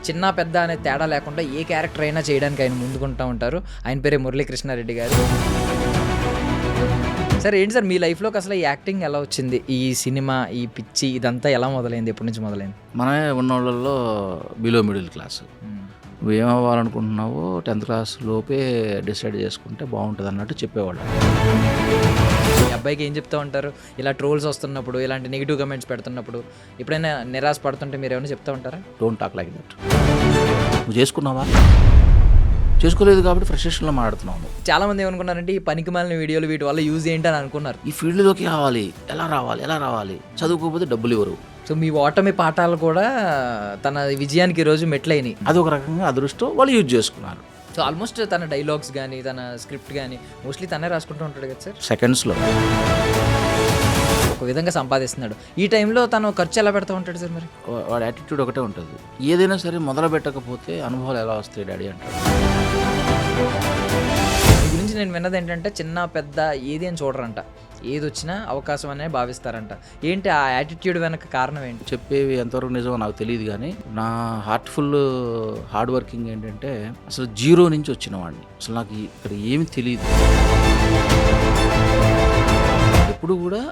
చిన్న పెద్ద అనే తేడా లేకుండా ఏ క్యారెక్టర్ అయినా చేయడానికి ఆయన ముందుకుంటూ ఉంటారు. ఆయన పేరే మురళీకృష్ణారెడ్డి గారు. సార్ ఏంటి సార్ మీ లైఫ్‌లోకి అసలు ఈ యాక్టింగ్ ఎలా వచ్చింది? ఈ సినిమా, ఈ పిచ్చి ఇదంతా ఎలా మొదలైంది? ఎప్పటి నుంచి మొదలైంది? మనమే ఉన్నోళ్ళల్లో బిలో మిడిల్ క్లాస్. నువ్వేమవ్వాలనుకుంటున్నావో 10th క్లాస్ లోపే డిసైడ్ చేసుకుంటే బాగుంటుంది అన్నట్టు చెప్పేవాళ్ళు. మీ అబ్బాయికి ఏం చెప్తా ఉంటారు? ఇలా ట్రోల్స్ వస్తున్నప్పుడు, ఇలాంటి నెగిటివ్ కమెంట్స్ పెడుతున్నప్పుడు ఎప్పుడైనా నిరాశ పడుతుంటే మీరేమైనా చెప్తా ఉంటారా? Don't talk like that. నువ్వు చేసుకున్నావా? చేసుకోలేదు కాబట్టి ఫ్రస్ట్రేషన్లో మాట్లాడుతున్నావు. చాలామంది ఏమనుకున్నారంటే ఈ పనికిమాలిన వీడియోలు వీటి వల్ల యూజ్ ఏంటి అని అనుకున్నారు. ఈ ఫీల్డ్లోకి రావాలి, ఎలా రావాలి, చదువుకోకపోతే డబ్బులు ఇవ్వరు. సో మీ ఓటమి పాఠాలు కూడా తన విజయానికి ఈరోజు మెట్లయినాయి. అది ఒక రకంగా అదృష్టం, వాళ్ళు యూజ్ చేసుకున్నారు. సో ఆల్మోస్ట్ తన డైలాగ్స్ కానీ తన స్క్రిప్ట్ కానీ మోస్ట్లీ తనే రాసుకుంటూ ఉంటాడు కదా సార్. సెకండ్స్లో ఒక విధంగా సంపాదిస్తున్నాడు. ఈ టైంలో తను ఖర్చు ఎలా పెడతా ఉంటాడు సార్? మరి వాడి యాటిట్యూడ్ ఒకటే ఉంటుంది. ఏదైనా సరే మొదలు పెట్టకపోతే అనుభవాలు ఎలా వస్తాయి డాడీ అంటాడు. ఈ గురించి నేను విన్నది ఏంటంటే చిన్న పెద్ద ఏది అని చూడరంట, ఏది వచ్చినా అవకాశం అనే భావిస్తారంట. ఏంటి ఆ యాటిట్యూడ్ వెనక కారణం ఏంటి? చెప్పేవి ఎంతవరకు నిజమో నాకు తెలియదు, కానీ నా హార్ట్ఫుల్ హార్డ్ వర్కింగ్ ఏంటంటే అసలు జీరో నుంచి వచ్చిన వాడిని. అసలు నాకు ఇక్కడ ఏమి తెలియదు. ఎప్పుడు కూడా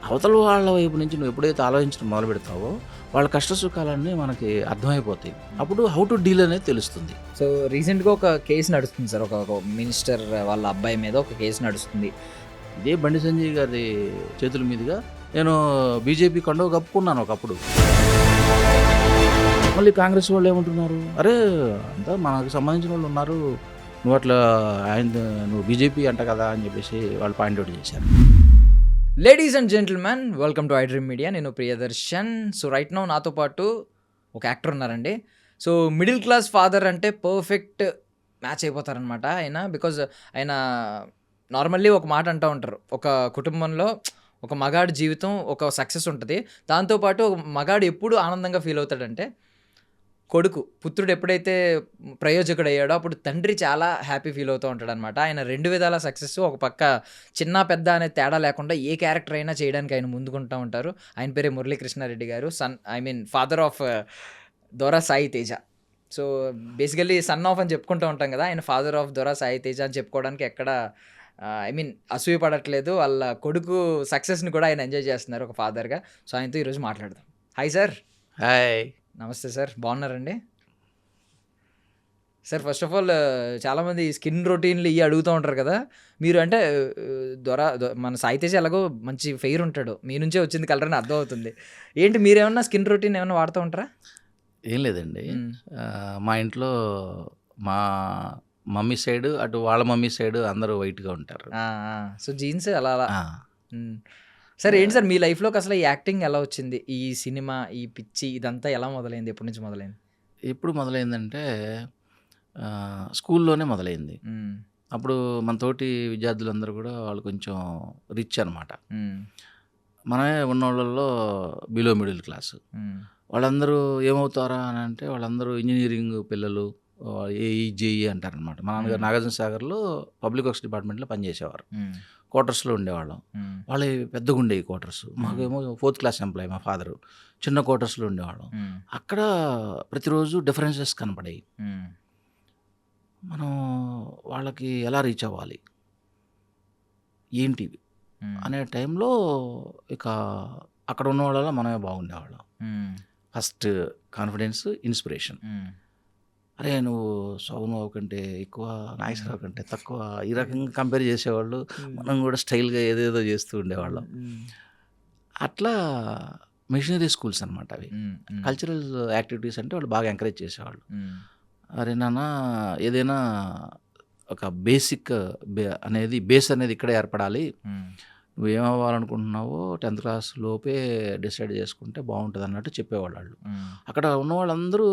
అవతల వాళ్ళ వైపు నుంచి నువ్వు ఎప్పుడైతే ఆలోచించడం మొదలు పెడతావో వాళ్ళ కష్ట సుఖాలన్నీ మనకి అర్థమైపోతాయి. అప్పుడు హౌ టు డీల్ అనేది తెలుస్తుంది. సో రీసెంట్గా ఒక కేసు నడుస్తుంది సార్, ఒక మినిస్టర్ వాళ్ళ అబ్బాయి మీద ఒక కేసు నడుస్తుంది. ఇదే బండి సంజయ్ గారి చేతుల మీదుగా నేను బీజేపీ కండువ కప్పుకున్నాను ఒకప్పుడు. మళ్ళీ కాంగ్రెస్ వాళ్ళు ఏమంటున్నారు, అరే అంతా మనకు సంబంధించిన వాళ్ళు ఉన్నారు, నువ్వు అట్లా నువ్వు బీజేపీ అంట కదా అని చెప్పేసి వాళ్ళు పాయింట్అవుట్ చేశారు. Ladies and gentlemen, welcome to iDream media. నేను ప్రియదర్శన్. సో రైట్ నౌ నాతో పాటు ఒక యాక్టర్ ఉన్నారండి. సో మిడిల్ క్లాస్ ఫాదర్ అంటే పర్ఫెక్ట్ మ్యాచ్ అయిపోతారనమాట ఆయన. బికాజ్ ఆయన నార్మల్లీ ఒక మాట అంటూ ఉంటారు, ఒక కుటుంబంలో ఒక మగాడి జీవితం ఒక సక్సెస్ ఉంటుంది, దాంతోపాటు ఒక మగాడు ఎప్పుడు ఆనందంగా ఫీల్ అవుతాడంటే పుత్రుడు ఎప్పుడైతే ప్రయోజకుడు అయ్యాడో అప్పుడు తండ్రి చాలా హ్యాపీ ఫీల్ అవుతూ ఉంటాడు అనమాట. ఆయన 2 విధాల సక్సెస్. ఒక పక్క చిన్న పెద్ద అనే తేడా లేకుండా ఏ క్యారెక్టర్ అయినా చేయడానికి ఆయన ముందుకుంటూ ఉంటారు. ఆయన పేరే మురళీకృష్ణారెడ్డి గారు. ఫాదర్ ఆఫ్ దొరా Sai Teja. So basically son of అని చెప్పుకుంటూ ఉంటాం కదా, ఆయన ఫాదర్ ఆఫ్ దొరా సాయి తేజ అని చెప్పుకోవడానికి ఎక్కడ అసూయ పడట్లేదు. వాళ్ళ కొడుకు సక్సెస్ని కూడా ఆయన ఎంజాయ్ చేస్తున్నారు ఒక ఫాదర్గా. సో ఆయనతో ఈరోజు మాట్లాడదాం. Hi sir. హాయ్. నమస్తే సార్, బాగున్నారండి? సార్ ఫస్ట్ ఆఫ్ ఆల్ చాలామంది స్కిన్ రొటీన్లు ఇవి అడుగుతూ ఉంటారు కదా, మీరు అంటే మన సాయి తేజ ఎలాగో మంచి ఫెయిర్ ఉంటాడు, మీ నుంచే వచ్చింది కలర్ అని అర్థం అవుతుంది. ఏంటి మీరేమన్నా స్కిన్ రొటీన్ ఏమన్నా వాడుతూ ఉంటారా? ఏం లేదండి, మా ఇంట్లో మా మమ్మీ సైడ్ అటు వాళ్ళ మమ్మీ సైడ్ అందరూ వైట్గా ఉంటారు. సో జీన్స్ అలా అలా. సార్ ఏంటి సార్ మీ లైఫ్లోకి అసలు ఈ యాక్టింగ్ ఎలా వచ్చింది? ఈ సినిమా, ఈ పిచ్చి ఇదంతా ఎలా మొదలైంది? ఎప్పటి నుంచి మొదలైంది? ఎప్పుడు మొదలైందంటే స్కూల్లోనే మొదలైంది. అప్పుడు మన తోటి విద్యార్థులందరూ కూడా వాళ్ళు కొంచెం రిచ్ అనమాట. మనమే ఉన్నోళ్ళల్లో బిలో మిడిల్ క్లాస్. వాళ్ళందరూ ఏమవుతారా అని అంటే వాళ్ళందరూ ఇంజనీరింగ్ పిల్లలు, ఏఈ జేఈ అంటారనమాట. మా నాన్నగారు నాగార్జున సాగర్లో పబ్లిక్ వర్క్స్ డిపార్ట్మెంట్లో పనిచేసేవారు. క్వార్టర్స్లో ఉండేవాళ్ళం. వాళ్ళే పెద్దగా ఉండేవి క్వార్టర్స్. మాకేమో 4th క్లాస్ ఎంప్లాయ్ మా ఫాదరు. చిన్న క్వార్టర్స్లో ఉండేవాళ్ళం. అక్కడ ప్రతిరోజు డిఫరెన్సెస్ కనపడాయి. మనం వాళ్ళకి ఎలా రీచ్ అవ్వాలి ఏంటి అనే టైంలో ఇక అక్కడ ఉన్న వాళ్ళలో మనమే బాగుండేవాళ్ళం. First confidence, inspiration. అరే నువ్వు సోమరావు కంటే ఎక్కువ, నాగేశ్వరరావు కంటే తక్కువ, ఈ రకంగా కంపేర్ చేసేవాళ్ళు. మనం కూడా స్టైల్గా ఏదేదో చేస్తూ ఉండేవాళ్ళం. అట్లా మిషనరీ స్కూల్స్ అనమాట అవి. కల్చరల్ యాక్టివిటీస్ అంటే వాళ్ళు బాగా ఎంకరేజ్ చేసేవాళ్ళు. అరే నాన్న ఏదైనా ఒక బేసిక్ బేస్ అనేది ఇక్కడే ఏర్పడాలి, నువ్వేమవ్వాలనుకుంటున్నావో 10th క్లాస్ లోపే డిసైడ్ చేసుకుంటే బాగుంటుంది అన్నట్టు చెప్పేవాళ్ళు వాళ్ళు. అక్కడ ఉన్న వాళ్ళందరూ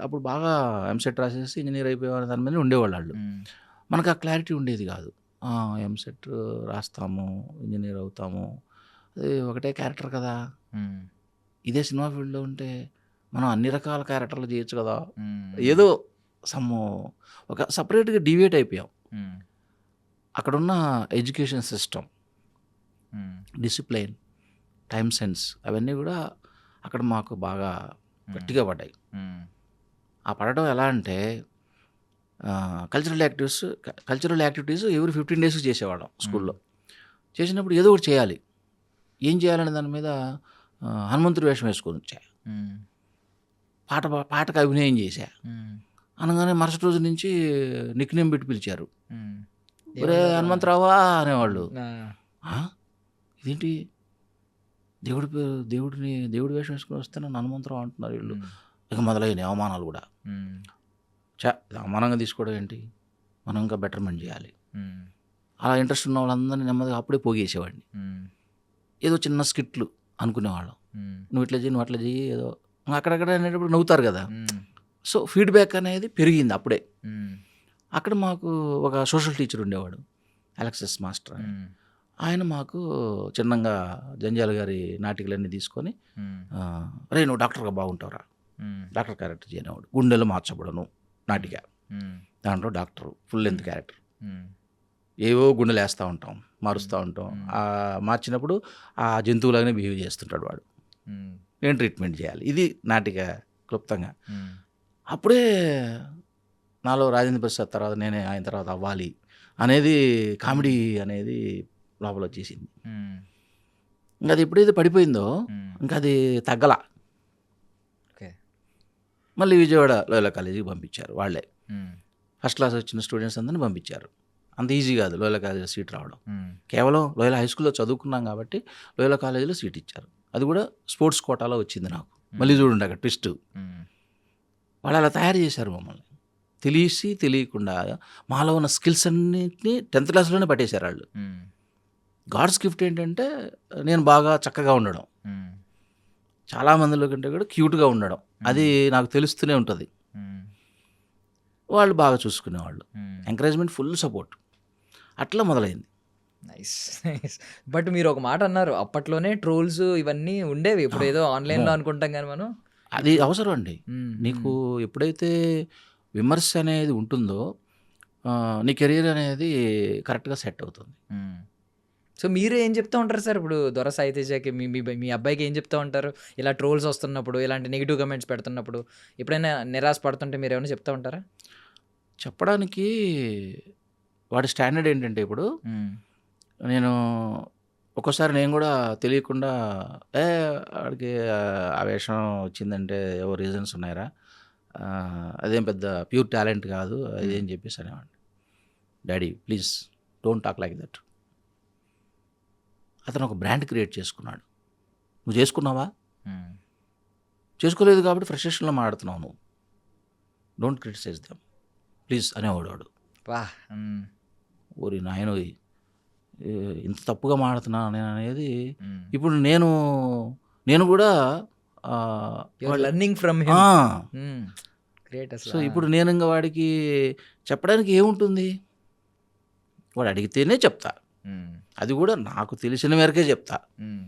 అప్పుడు బాగా ఎంసెట్ రాసేసి ఇంజనీర్ అయిపోయేవాళ్ళు దాని మీద ఉండేవాళ్ళు వాళ్ళు. మనకు ఆ క్లారిటీ ఉండేది కాదు. ఎంసెట్ రాస్తాము, ఇంజనీర్ అవుతాము, అది ఒకటే క్యారెక్టర్ కదా. ఇదే సినిమా ఫీల్డ్లో ఉంటే మనం అన్ని రకాల క్యారెక్టర్లు చేయొచ్చు కదా. ఏదో ఒక సపరేట్గా డివియేట్ అయిపోయాం. అక్కడున్న education system, discipline, time sense అవన్నీ కూడా అక్కడ మాకు బాగా గట్టిగా పడ్డాయి. ఆ పడడం ఎలా అంటే కల్చరల్ యాక్టివిటీస్ ఎవ్రీ 15 డేస్‌కి చేసేవాళ్ళం స్కూల్‌లో. చేసినప్పుడు ఏదో ఒకటి చేయాలి. ఏం చేయాలనే దాని మీద హనుమంతుడి వేషం వేసుకొనొచ్చా. హ్మ్. పాటకి అభినయం చేశా. హ్మ్. అనగానే మరుసటి రోజు నుంచి నిక్‌నేమ్ పెట్టి పిలిచారు. హ్మ్. "ఒరేయ్ ఏమన్నారు? హనుమంతరావా" అనేవాళ్ళు. ఆ! ఆ! ఇదేంటి దేవుడి వేషం వేసుకొని వస్తే నన్ను హనుమంతరావు అంటున్నారు వీళ్ళు. హ్మ్. ఇక మొదలైనయి అవమానాలు కూడా. హ్మ్. ఇది అవమానంగా తీసుకోవడం ఏంటి? మనం ఇంకా బెటర్‌మెంట్ చేయాలి. హ్మ్. అలా ఇంట్రెస్ట్ ఉన్న వాళ్ళందరిని నెమ్మదిగా అప్పుడే పోగేసేవాడిని. హ్మ్. ఏదో చిన్న స్కిట్‌లు అనుకునేవాళ్ళం. హ్మ్. నువ్వు ఇట్లా చెయ్యి, నువ్వు అట్లా చెయ్యి ఏదో అక్కడక్కడ అనేటప్పుడు నవ్వుతారు కదా! హ్మ్. సో, ఫీడ్‌బ్యాక్ అనేది పెరిగింది అప్పుడే. హ్మ్. అక్కడ మాకు ఒక సోషల్ టీచర్ ఉండేవాడు. అలెక్సస్ మాస్టర్ అని. హ్మ్. ఆయన మాకు చిన్నంగా జంధ్యాల గారి నాటికలన్నీ తీసుకొని హ్మ్. "అరేయ్! నువ్వు డాక్టర్‌గా బాగుంటావురా. హ్మ్. డాక్టర్ క్యారెక్టర్ చెయ్యి" అనేవాడు. 'గుండెలు మార్చబడును' నాటిక. హ్మ్. దాంట్లో డాక్టరు ఫుల్ లెంత్ క్యారెక్టర్. హ్మ్. ఏవో గుండెలేస్తా ఉంటాం, మారుస్తూ ఉంటాం. మార్చినప్పుడు ఆ జంతువులాగానే బిహేవ్ చేస్తుంటాడు వాడు. హ్మ్. నేను ట్రీట్మెంట్ చేయాలి. ఇది నాటిక క్లుప్తంగా. హ్మ్. అప్పుడే నాలో రాజేంద్ర ప్రసాద్ తర్వాత నేనే ఆయన తర్వాత అవ్వాలి అనేది కామెడీ అనేది లోపలొచ్చేసింది. హ్మ్. ఇంక అది ఎప్పుడైతే పడిపోయిందో హ్మ్. ఇంక అది తగ్గల. ఓకే. మళ్ళీ విజయవాడ లోయలా కాలేజీకి పంపించారు వాళ్ళే. హ్మ్. ఫస్ట్ క్లాస్ వచ్చిన స్టూడెంట్స్ అందరిని పంపించారు. అంత ఈజీ కాదు లోయలా కాలేజీలో సీట్ రావడం. హ్మ్. కేవలం లోయలా హై స్కూల్‌లో చదువుకున్నాం కాబట్టి లోయలా కాలేజీలో సీట్ ఇచ్చారు. అది కూడా స్పోర్ట్స్ కోటాలో వచ్చింది నాకు. మళ్ళీ చూడండి అక్కడ ట్విస్ట్. హ్మ్. వాళ్ళు అలా తయారు చేశారు మమ్మల్ని. తెలిసి తెలియకుండా మాలో ఉన్న స్కిల్స్ అన్నిటిని 10థ్ క్లాస్‌లోనే పట్టేశారు ఆళ్ళు. హ్మ్. గాడ్స్ గిఫ్ట్ ఏంటంటే నేను బాగా చక్కగా ఉండడం. హ్మ్. చాలా మందిలో కంటే కూడా క్యూట్‌గా ఉండడం. అది నాకు తెలుస్తూనే ఉంటది. హ్మ్. వాళ్ళు బాగా చూసుకునేవాళ్ళు. హ్మ్. Encouragement full support. అట్లా మొదలైంది. నైస్. నైస్. బట్ మీరు ఒక మాట అన్నారు. అప్పట్లోనే ట్రోల్స్ ఇవన్నీ ఉండేవి. ఇప్పుడు ఏదో అమ్మో! ఆన్‌లైన్‌లో అనుకుంటాం గాని మనం. అది ఇప్పుడు అవసరం అండి. హ్మ్. నీకు ఎప్పుడైతే విమర్శ అనేది ఉంటుందో నీ కెరియర్ అనేది కరెక్ట్‌గా సెట్ అవుతుంది. హ్మ్. సో, మీరు ఏం చెప్తా ఉంటారు సార్? ఇప్పుడు 'దొర సాయి తేజకి' మీ మీ మీ అబ్బాయికి ఏం చెప్తా ఉంటారు? ఇలా ట్రోల్స్ వస్తున్నప్పుడు, ఇలాంటి నెగెటివ్ కామెంట్స్ పెడుతున్నప్పుడు, ఎప్పుడైనా నిరాశ పడుతుంటే మీరేమైనా చెప్తా ఉంటారా? చెప్పడానికి వాడి స్టాండర్డ్ ఏంటంటే ఇప్పుడు హ్మ్. నేను ఒక్కోసారి నేను గూడా తెలియకుండా ఏ ఆడికి ఆ వేషం వచ్చిందంటే ఏవో రీజన్స్ ఉన్నాయిరా. అదేం పెద్ద ప్యూర్ టాలెంట్ కాదు. అది అని చెప్పేసి అనేవాడిని. Daddy please don't talk like that. అతను ఒక బ్రాండ్ క్రియేట్ చేసుకున్నాడు. నువ్వు చేసుకున్నావా? హ్మ్. చేసుకోలేదు కాబట్టి ఫ్రస్ట్రేషన్‌లో మాట్లాడుతున్నావు నువ్వు. డోంట్ క్రిటిసైజ్ దెమ్ ప్లీజ్ అనేవాడు వాడు. అబ్బా! హ్మ్. ఓరి నాయనోయ్! ఏ ఇంత తప్పుగా మాట్లాడుతున్నా నేననేది హ్మ్. ఇప్పుడు నేను గూడా ఆహ్, యూ ఆర్ వాడు లెర్నింగ్ ఫ్రమ్ ఆ! హిమ్. హ్మ్. గ్రేట్ సో, అసల. ఆ! ఇప్పుడు నేనింక వాడికి చెప్పడానికి ఏముంటుంది? వాడు అడిగితేనే చెప్తా. హ్మ్. అది గూడా నాకు తెలిసిన మేరకే చెప్తా. హ్మ్.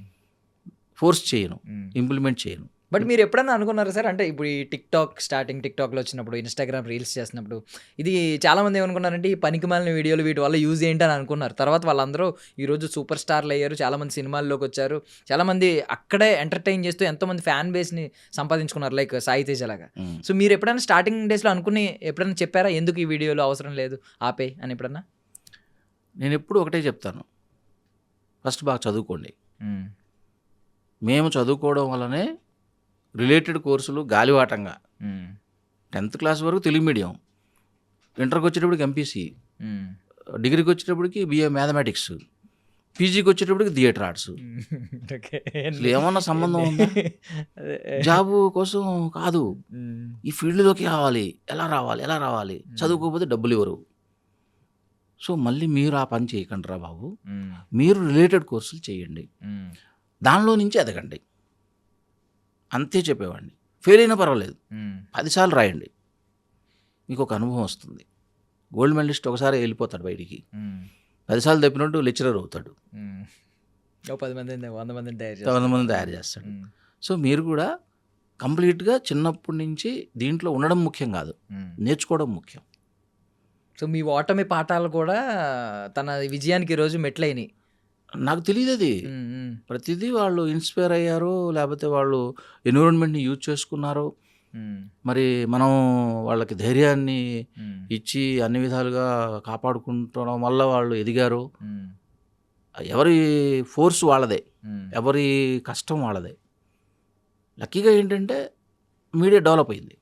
ఫోర్స్ చేయను. హ్మ్. ఇంప్లిమెంట్ చేయను. బట్ మీరెప్పుడన్నా అనుకున్నారా సార్? అంటే ఇప్పుడు ఈ టిక్‌టాక్‌లో వచ్చినప్పుడు, ఇన్‌స్టాగ్రామ్ రీల్స్ చేస్తున్నప్పుడు, ఇది చాలామంది ఏమనుకున్నారంటే, ఈ పనికిమాలిన వీడియోలు వీటి వల్ల యూజ్ ఏంటి అని అనుకున్నారు. తర్వాత వాళ్ళందరూ ఈరోజు సూపర్ స్టార్‌లయ్యారు. చాలామంది సినిమాల్లోకొచ్చారు. చాలామంది అక్కడే ఎంటర్‌టైన్ చేస్తూ ఎంతోమంది ఫ్యాన్ బేస్‌ని సంపాదించుకున్నారు. లైక్ 'సాయి తేజ' లాగా. హ్మ్. సో, మీరెప్పుడైనా స్టార్టింగ్ డేస్‌లో అనుకుని ఎప్పుడైనా చెప్పారా? ఎందుకు ఈ వీడియోలు అవసరం లేదు ఆపేయి అని ఎప్పుడన్నా? నేనెప్పుడూ ఒకటే చెప్తాను. ఫస్ట్ బాగా చదువుకోండి. హ్మ్. మేము చదువుకోవడం వల్లనే రిలేటెడ్ కోర్సులు గాలివాటంగా హ్మ్. 10థ్ క్లాస్ వరకు తెలుగు మీడియం. ఇంటర్‌కొచ్చేటప్పటికి ఎంపీసీ. హ్మ్. డిగ్రీకొచ్చేటప్పటికి బీఏ మ్యాథమెటిక్స్. పీజీకొచ్చేటప్పటికి థియేటర్ ఆర్ట్స్. ఓకే. అసలు ఏమన్నా సంబంధం ఉందా? అదే. జాబు కోసం కాదు. హ్మ్. ఈ ఫీల్డ్‌లోకి రావాలి. ఎలా రావాలి? ఎలా రావాలి? హ్మ్. చదువుకోకపోతే డబ్బులివ్వరు. సో, మళ్ళీ మీరు ఆ పని చేయకండిరా బాబు. హ్మ్. మీరు రిలేటెడ్ కోర్సులు చేయండి. హ్మ్. దానిలో నుంచి ఎదగండి. అంతే చెప్పేవాడిని. ఫెయిల్ అయినా పర్వాలేదు. హ్మ్. 10 సార్లు రాయండి. మీకొక అనుభవం వస్తుంది. గోల్డ్ మెడలిస్ట్ ఒకసారే ఎళ్ళిపోతాడు బయటికి. హ్మ్. 10 సార్లు తప్పినోడు లెక్చరర్ అవుతాడు. హ్మ్. ఓ 10 మందిని 100 మందిని తయారు 100 చేస్తారు. మందిని తయారు చేస్తాడు. హ్మ్. సో, మీరు కూడా కంప్లీట్‌గా చిన్నప్పటి నుంచి దీంట్లో ఉండడం ముఖ్యం కాదు. హ్మ్. నేర్చుకోవడం ముఖ్యం. సో, మీ ఓటమి పాఠాలు కూడా తన విజయానికి ఈరోజు మెట్లయినియి. నాకు తెలీదది. హ్మ్. హ్మ్. ప్రతిదీ వాళ్ళు ఇన్‌స్పైర్ అయ్యారు. లేపోతే వాళ్ళు ఎన్విరాన్మెంట్‌ని యూజ్ చేసుకున్నారు. మరి మనం వాళ్ళకి ధైర్యాన్ని ఇచ్చి అన్ని విధాలుగా కాపాడుకుంటడం వల్ల వాళ్ళు ఎదిగారు. ఎవరి ఫోర్స్ వాళ్ళదే, ఎవరి కష్టం వాళ్ళదే. లక్కీగా ఏంటంటే మీడియా డెవలప్ అయింది.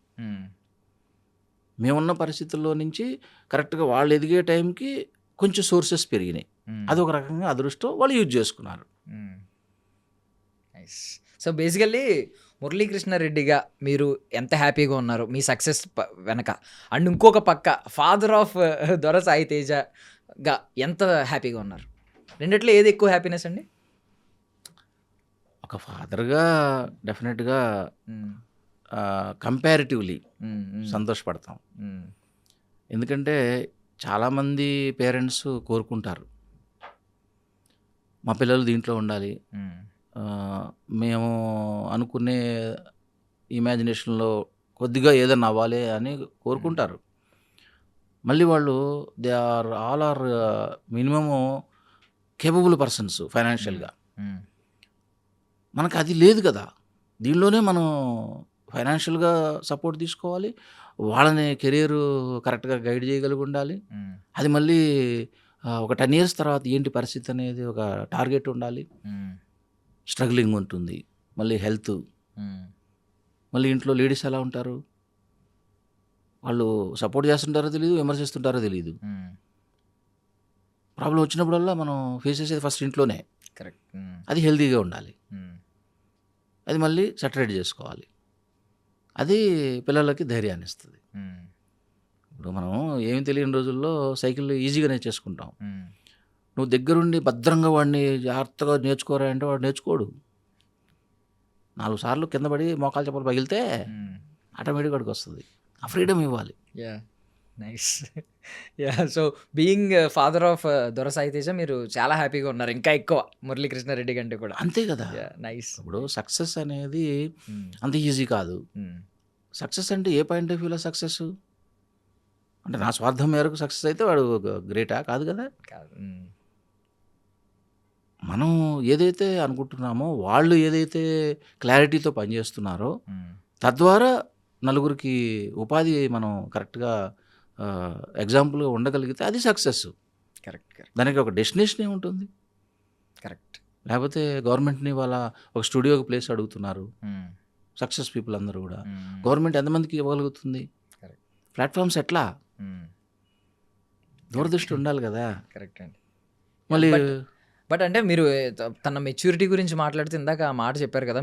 మేమున్న పరిస్థితుల్లో నుంచి కరెక్ట్గా వాళ్ళు ఎదిగే టైంకి కొంచెం సోర్సెస్ పెరిగినాయి. అదొక రకంగా అదృష్టం, వాళ్ళు యూజ్ చేసుకున్నారు. సో బేసికల్లీ మురళీకృష్ణారెడ్డిగా మీరు ఎంత హ్యాపీగా ఉన్నారు మీ సక్సెస్ వెనక, అండ్ ఇంకొక పక్క ఫాదర్ ఆఫ్ దొర సాయి తేజగా ఎంత హ్యాపీగా ఉన్నారు? రెండిట్లో ఏది ఎక్కువ హ్యాపీనెస్ అండి? ఒక ఫాదర్గా డెఫినెట్గా కంపారిటివ్లీ సంతోషపడతాం. ఎందుకంటే చాలామంది పేరెంట్స్ కోరుకుంటారు మా పిల్లలు దీంట్లో ఉండాలి, మేము అనుకునే ఇమాజినేషన్లో కొద్దిగా ఏదైనా అవ్వాలి అని కోరుకుంటారు. మళ్ళీ వాళ్ళు they are all are minimum capable persons ఫైనాన్షియల్గా. మనకు అది లేదు కదా. దీనిలోనే మనం ఫైనాన్షియల్గా సపోర్ట్ తీసుకోవాలి, వాళ్ళని కెరీర్ కరెక్ట్గా గైడ్ చేయగలిగి ఉండాలి. అది మళ్ళీ ఒక 10 years తర్వాత ఏంటి పరిస్థితి అనేది ఒక టార్గెట్ ఉండాలి. స్ట్రగ్లింగ్ ఉంటుంది, మళ్ళీ హెల్త్, మళ్ళీ ఇంట్లో లేడీస్ ఎలా ఉంటారు, వాళ్ళు సపోర్ట్ చేస్తుంటారో తెలియదు, విమర్శిస్తుంటారో తెలియదు. ప్రాబ్లం వచ్చినప్పుడల్లా మనం ఫేస్ చేసేది ఫస్ట్ ఇంట్లోనే. కరెక్ట్. అది హెల్తీగా ఉండాలి, అది మళ్ళీ సెటరేట్ చేసుకోవాలి. అది పిల్లలకి ధైర్యాన్ని ఇస్తుంది. ఇప్పుడు మనం ఏమి తెలియని రోజుల్లో సైకిల్ ఈజీగా నేర్చేసుకుంటాం. నువ్వు దగ్గరుండి భద్రంగా వాడిని జాగ్రత్తగా నేర్చుకోరా అంటే వాడు నేర్చుకోడు. 4 సార్లు కింద పడి మోకాలు చెప్పలు పగిలితే ఆటోమేటిక్గా వాడికి వస్తుంది. ఆ ఫ్రీడమ్ ఇవ్వాలి. Nice. So being father of దొర సాయి తేజ మీరు చాలా హ్యాపీగా ఉన్నారు, ఇంకా ఎక్కువ మురళీకృష్ణారెడ్డి కంటే కూడా. అంతే కదా. నైస్. ఇప్పుడు సక్సెస్ అనేది అంత ఈజీ కాదు. సక్సెస్ అంటే ఏ పాయింట్ ఆఫ్ వ్యూలో సక్సెస్ అంటే నా స్వార్థం మేరకు సక్సెస్ అయితే వాడు గ్రేటా? కాదు కదా. మనం ఏదైతే అనుకుంటున్నామో, వాళ్ళు ఏదైతే క్లారిటీతో పనిచేస్తున్నారో, తద్వారా నలుగురికి ఉపాధి మనం కరెక్ట్గా ఎగ్జాంపుల్గా ఉండగలిగితే అది సక్సెస్. కరెక్ట్. దానికి ఒక డెస్టినేషన్ ఏముంటుంది? కరెక్ట్. లేకపోతే గవర్నమెంట్ని వాళ్ళ ఒక స్టూడియోకి ప్లేస్ అడుగుతున్నారు సక్సెస్ పీపుల్ అందరూ కూడా. గవర్నమెంట్ ఎంతమందికి ఇవ్వగలుగుతుంది? ప్లాట్ఫామ్స్ ఎట్లా? దూరదృష్టి ఉండాలి కదా. కరెక్ట్ అండి. మళ్ళీ బట్ అంటే మీరు తన మెచ్యూరిటీ గురించి మాట్లాడుతూ ఇందాక ఆ మాట చెప్పారు కదా,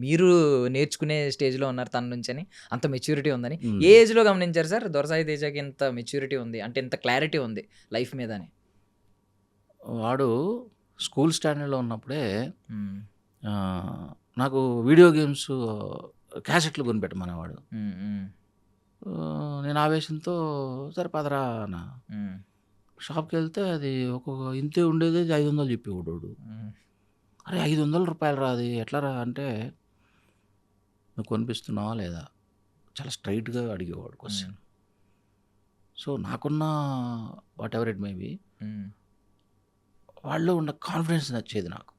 మీరు నేర్చుకునే స్టేజ్లో ఉన్నారు తన నుంచి అని, అంత మెచ్యూరిటీ ఉందని. ఏ ఏజ్లో గమనించారు సార్ దొర సాయి తేజకి ఇంత మెచ్యూరిటీ ఉంది, అంటే ఇంత క్లారిటీ ఉంది లైఫ్ మీద అని? వాడు స్కూల్ స్టాండర్డ్లో ఉన్నప్పుడే నాకు వీడియో గేమ్స్ క్యాసెట్లు కొనిపెట్టమనేవాడు. నేను ఆవేశంతో సరే పదరా అన్న. షాప్కి వెళ్తే అది ఒక్కొక్క ఇంతే ఉండేది 500 చెప్పేవాడు. అరే 500 రూపాయలు రా, అది ఎట్లా రా అంటే, నువ్వు కొనిపిస్తున్నావా లేదా, చాలా స్ట్రైట్గా అడిగేవాడు క్వశ్చన్. సో నాకున్న వాట్ ఎవర్ ఇట్ మేబీ వాళ్ళు ఉన్న కాన్ఫిడెన్స్ నచ్చేది నాకు.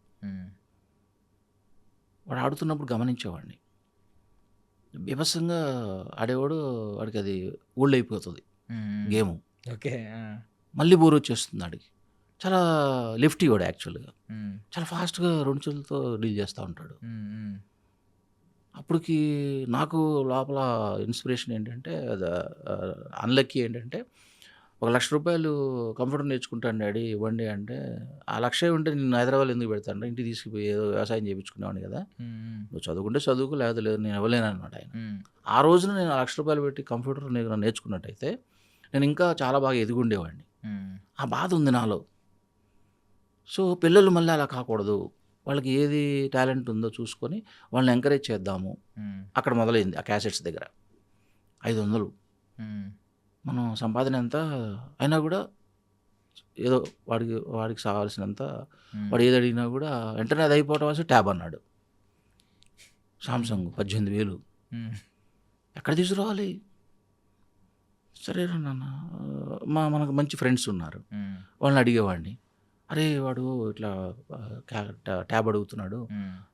వాడు ఆడుతున్నప్పుడు గమనించేవాడిని, బీభత్సంగా ఆడేవాడు, వాడికి అది ఓల్డ్ అయిపోతుంది గేము. ఓకే. మళ్ళీ బోర్ వచ్చేస్తుంది ఆడికి. చాలా లిఫ్ట్ ఇవ్వడు యాక్చువల్గా, చాలా ఫాస్ట్గా 2 చేతులతో డీల్ చేస్తూ ఉంటాడు. అప్పటికి నాకు లోపల ఇన్స్పిరేషన్ ఏంటంటే, అన్లక్కీ ఏంటంటే, 1,00,000 రూపాయలు కంప్యూటర్ నేర్చుకుంటాను డాడీ ఇవ్వండి అంటే, ఆ 1,00,000 ఉంటే నేను హైదరాబాద్ ఎందుకు పెడతాను, ఇంటికి తీసుకుపోయి ఏదో వ్యవసాయం చేయించుకునేవాడిని కదా, నువ్వు చదువుకుంటే చదువుకు, లేదు లేదు నేను ఇవ్వలేను అన్నమాట ఆయన. ఆ రోజున నేను 1,00,000 రూపాయలు పెట్టి కంప్యూటర్ నేర్చుకున్నట్టయితే నేను ఇంకా చాలా బాగా ఎదిగుండేవాడిని. ఆ బాధ ఉంది నాలో. సో పిల్లలు మళ్ళీ అలా కాకూడదు, వాళ్ళకి ఏది టాలెంట్ ఉందో చూసుకొని వాళ్ళని ఎంకరేజ్ చేద్దాము. అక్కడ మొదలైంది ఆ క్యాసెట్స్ దగ్గర. 500 మనం సంపాదన ఎంత అయినా కూడా ఏదో వాడికి కావాల్సినంత వాడు ఏది అడిగినా కూడా వెంటనే అది అయిపోవటం వస్తే ట్యాబ్ అన్నాడు. సామ్సంగ్ 18,000 ఎక్కడ తీసుకురావాలి? సరేనా నాన్న, మనకు మంచి ఫ్రెండ్స్ ఉన్నారు, వాళ్ళని అడిగేవాడిని. అరే వాడు ఇట్లా ట్యాబ్ అడుగుతున్నాడు,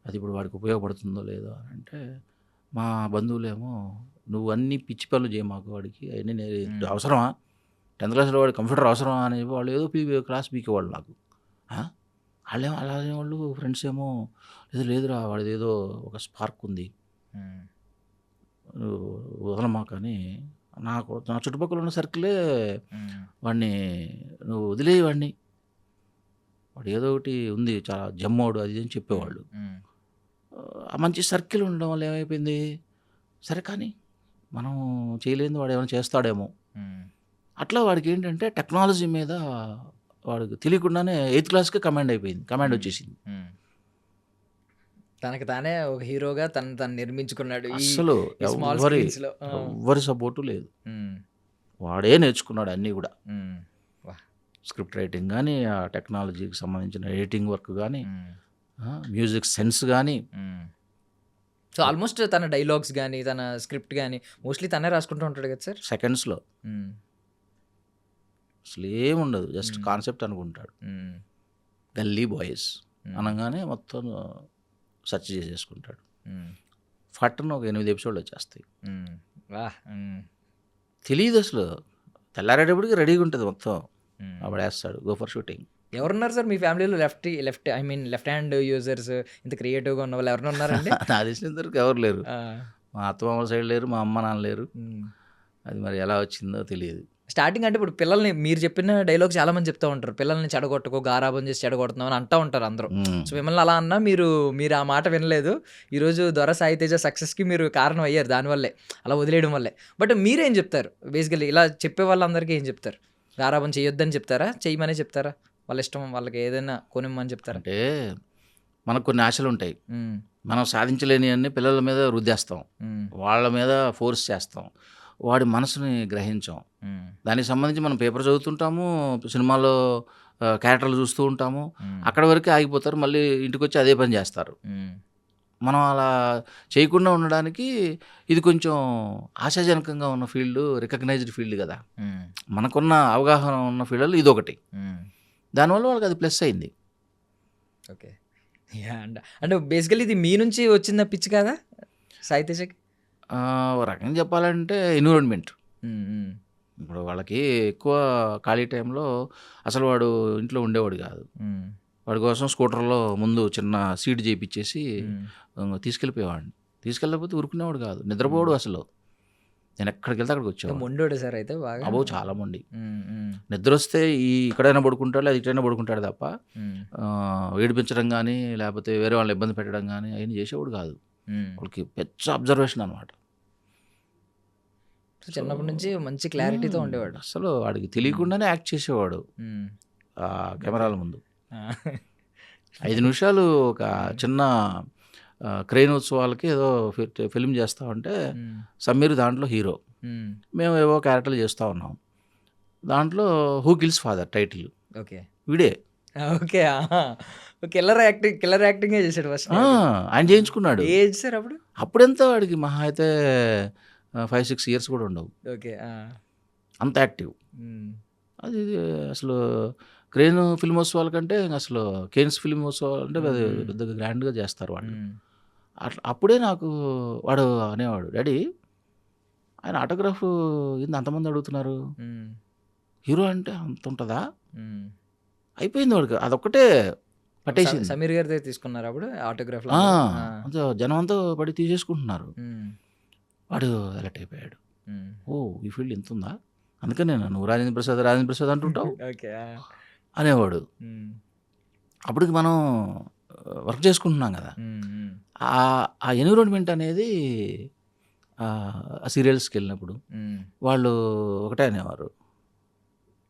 అది ఇప్పుడు వాడికి ఉపయోగపడుతుందో లేదో అని అంటే, మా బంధువులేమో నువ్వు అన్ని పిచ్చి పనులు చేయ మాకు వాడికి అవన్నీ అవసరమా 10th క్లాస్లో వాడు కంప్యూటర్ అవసరమా అని వాళ్ళు ఏదో క్లాస్ పీకేవాళ్ళు నాకు. వాళ్ళేమో అలా అనేవాళ్ళు, ఫ్రెండ్స్ ఏమో లేదురా వాడిది ఏదో ఒక స్పార్క్ ఉంది వదలమా. కానీ నా చుట్టుపక్కల ఉన్న సర్కిలే వాడిని నువ్వు వదిలేయి వాడిని, వాడు ఏదో ఒకటి ఉంది చాలా జమ్మోడు అది అని చెప్పేవాళ్ళు. మంచి సర్కిల్ ఉండడం వల్ల ఏమైపోయింది, సరే కానీ మనం చేయలేదు వాడు ఏమైనా చేస్తాడేమో అట్లా. వాడికి ఏంటంటే టెక్నాలజీ మీద వాడికి తెలియకుండానే 8th క్లాస్కే కమాండ్ వచ్చేసింది. తనకి తానే ఒక హీరోగా తను నిర్మించుకున్నాడు. అసలు ఎవ్వరి సపోర్టు లేదు, వాడే నేర్చుకున్నాడు అన్నీ కూడా. స్క్రిప్ట్ రైటింగ్ కానీ, ఆ టెక్నాలజీకి సంబంధించిన ఎడిటింగ్ వర్క్ కానీ, మ్యూజిక్ సెన్స్ కానీ. సో ఆల్మోస్ట్ తన డైలాగ్స్ కానీ తన స్క్రిప్ట్ కానీ మోస్ట్లీ తనే రాసుకుంటూ ఉంటాడు కదా సార్. సెకండ్స్లో అసలు ఏముండదు, జస్ట్ కాన్సెప్ట్ అనుకుంటాడు. గల్లీ బాయ్స్ అనగానే మొత్తం సెర్చ్ చేసేసుకుంటాడు. ఫట్టను ఒక 8 ఎపిసోడ్లు వచ్చేస్తాయి. తెలియదు అసలు, తెల్లారేటప్పటికి రెడీగా ఉంటుంది మొత్తం. అప్పుడు వేస్తాడు గో ఫర్ షూటింగ్. ఎవరున్నారు సార్ మీ ఫ్యామిలీలో లెఫ్ట్ హ్యాండ్ యూజర్స్ ఇంత క్రియేటివ్గా ఉన్న వాళ్ళు ఎవరైనా ఉన్నారండి? నా తెలిసినంత వరకు ఎవరు లేరు. మా అత్తమామ సైడ్ లేరు, మా అమ్మ నాన్న లేరు. అది మరి ఎలా వచ్చిందో తెలియదు. స్టార్టింగ్ అంటే ఇప్పుడు పిల్లల్ని మీరు చెప్పిన డైలాగ్ చాలా మంది చెప్తూ ఉంటారు, పిల్లల్ని చెడగొట్టుకో, గారాబం చేసి చెడగొడుతున్నాం అని అంటూ ఉంటారు అందరూ. సో మిమ్మల్ని అలా అన్నా మీరు ఆ మాట వినలేదు. ఈరోజు దొర సాయి తేజ సక్సెస్కి మీరు కారణం అయ్యారు దానివల్లే, అలా వదిలేయడం వల్లే. బట్ మీరేం చెప్తారు బేసికలీ ఇలా చెప్పే వాళ్ళందరికీ ఏం చెప్తారు? గారాబం చేయొద్దని చెప్తారా, చేయమనే చెప్తారా, వాళ్ళ ఇష్టం వాళ్ళకి ఏదైనా కొనిమ్మని చెప్తారా? అంటే మనకు కొన్ని ఆశలు ఉంటాయి, మనం సాధించలేని అన్ని పిల్లల మీద రుద్దేస్తాం, వాళ్ళ మీద ఫోర్స్ చేస్తాం, వాడి మనసుని గ్రహించాం. దానికి సంబంధించి మనం పేపర్ చదువుతుంటాము, సినిమాలో క్యారెక్టర్లు చూస్తూ ఉంటాము, అక్కడ వరకే ఆగిపోతారు, మళ్ళీ ఇంటికి వచ్చి అదే పని చేస్తారు. మనం అలా చేయకుండా ఉండడానికి ఇది కొంచెం ఆశాజనకంగా ఉన్న ఫీల్డ్, రికగ్నైజ్డ్ ఫీల్డ్ కదా, మనకున్న అవగాహన ఉన్న ఫీల్డ్లో ఇది ఒకటి. దానివల్ల వాళ్ళకి అది ప్లస్ అయింది. ఓకే, అంటే బేసికలీ ఇది మీ నుంచి వచ్చిన పిచ్చి కదా సాయి తేజకి? రకంగా చెప్పాలంటే ఎన్విరాన్మెంట్. ఇప్పుడు వాళ్ళకి ఎక్కువ ఖాళీ టైంలో అసలు వాడు ఇంట్లో ఉండేవాడు కాదు. వాడి కోసం స్కూటర్లో ముందు చిన్న సీట్ చేయించేసి తీసుకెళ్ళిపోయేవాడిని. తీసుకెళ్ళకపోతే ఊరుకునేవాడు కాదు, నిద్రపోవాడు అసలు. నేను ఎక్కడికి వెళ్తే అక్కడికి వచ్చాను. మొండోడు సార్ అయితే బాగా. అబ్బో చాలా మొండి. నిద్ర వస్తే ఇక్కడైనా పడుకుంటాడు, అది ఇక్కడైనా పడుకుంటాడు తప్ప ఏడిపించడం కానీ లేకపోతే వేరే వాళ్ళని ఇబ్బంది పెట్టడం కానీ అవన్నీ చేసేవాడు కాదు. వాళ్ళకి పెద్ద అబ్జర్వేషన్ అనమాట. చిన్నప్పటి నుంచి మంచి క్లారిటీతో ఉండేవాడు. అసలు వాడికి తెలియకుండానే యాక్ట్ చేసేవాడు కెమెరాల ముందు. 5 నిమిషాలు ఒక చిన్న క్రెయిన్ ఉత్సవాలకి ఏదో ఫిల్మ్ చేస్తా ఉంటే సమీర్ దాంట్లో హీరో, మేము ఏవో క్యారెక్టర్లు చేస్తూ ఉన్నాం. దాంట్లో who kills father title okay వీడే. ఓకే, కిల్లర్ యాక్టింగే చేశాడు ఫస్ట్. ఆయన చేయించుకున్నాడు. ఏజ్ సార్ అప్పుడు? అప్పుడెంత వాడికి మహా అయితే 5-6 ఇయర్స్ కూడా ఉండవు. ఓకే, అంత యాక్టివ్. అది అసలు క్రెయిన్ ఫిల్మోత్సవాల కంటే అసలు కేన్స్ ఫిల్మోత్సవాలు అంటే పెద్దగా గ్రాండ్గా చేస్తారు వాళ్ళు. అట్లా అప్పుడే నాకు వాడు అనేవాడు, డాడీ ఆయన ఆటోగ్రాఫ్ ఏంది అంతమంది అడుగుతున్నారు, హీరో అంటే అంత ఉంటుందా? అయిపోయింది వాడికి, అదొక్కటే పట్టేసింది. సమీర్ గారి దగ్గర తీసుకున్నారు అప్పుడు ఆటోగ్రాఫ్, అంత జనం అంతా పడి తీసేసుకుంటున్నారు. వాడు అలర్ట్ అయిపోయాడు, ఓ ఈ ఫీల్డ్ ఇంత ఉందా, అందుకని నువ్వు రాజేంద్ర ప్రసాద్ అంటుంటావు అనేవాడు. అప్పటికి మనం వర్క్ చేసుకుంటున్నాం కదా, ఆ ఎన్విరాన్మెంట్ అనేది ఆ సీరియల్స్కి వెళ్ళినప్పుడు వాళ్ళు ఒకటే అనేవారు,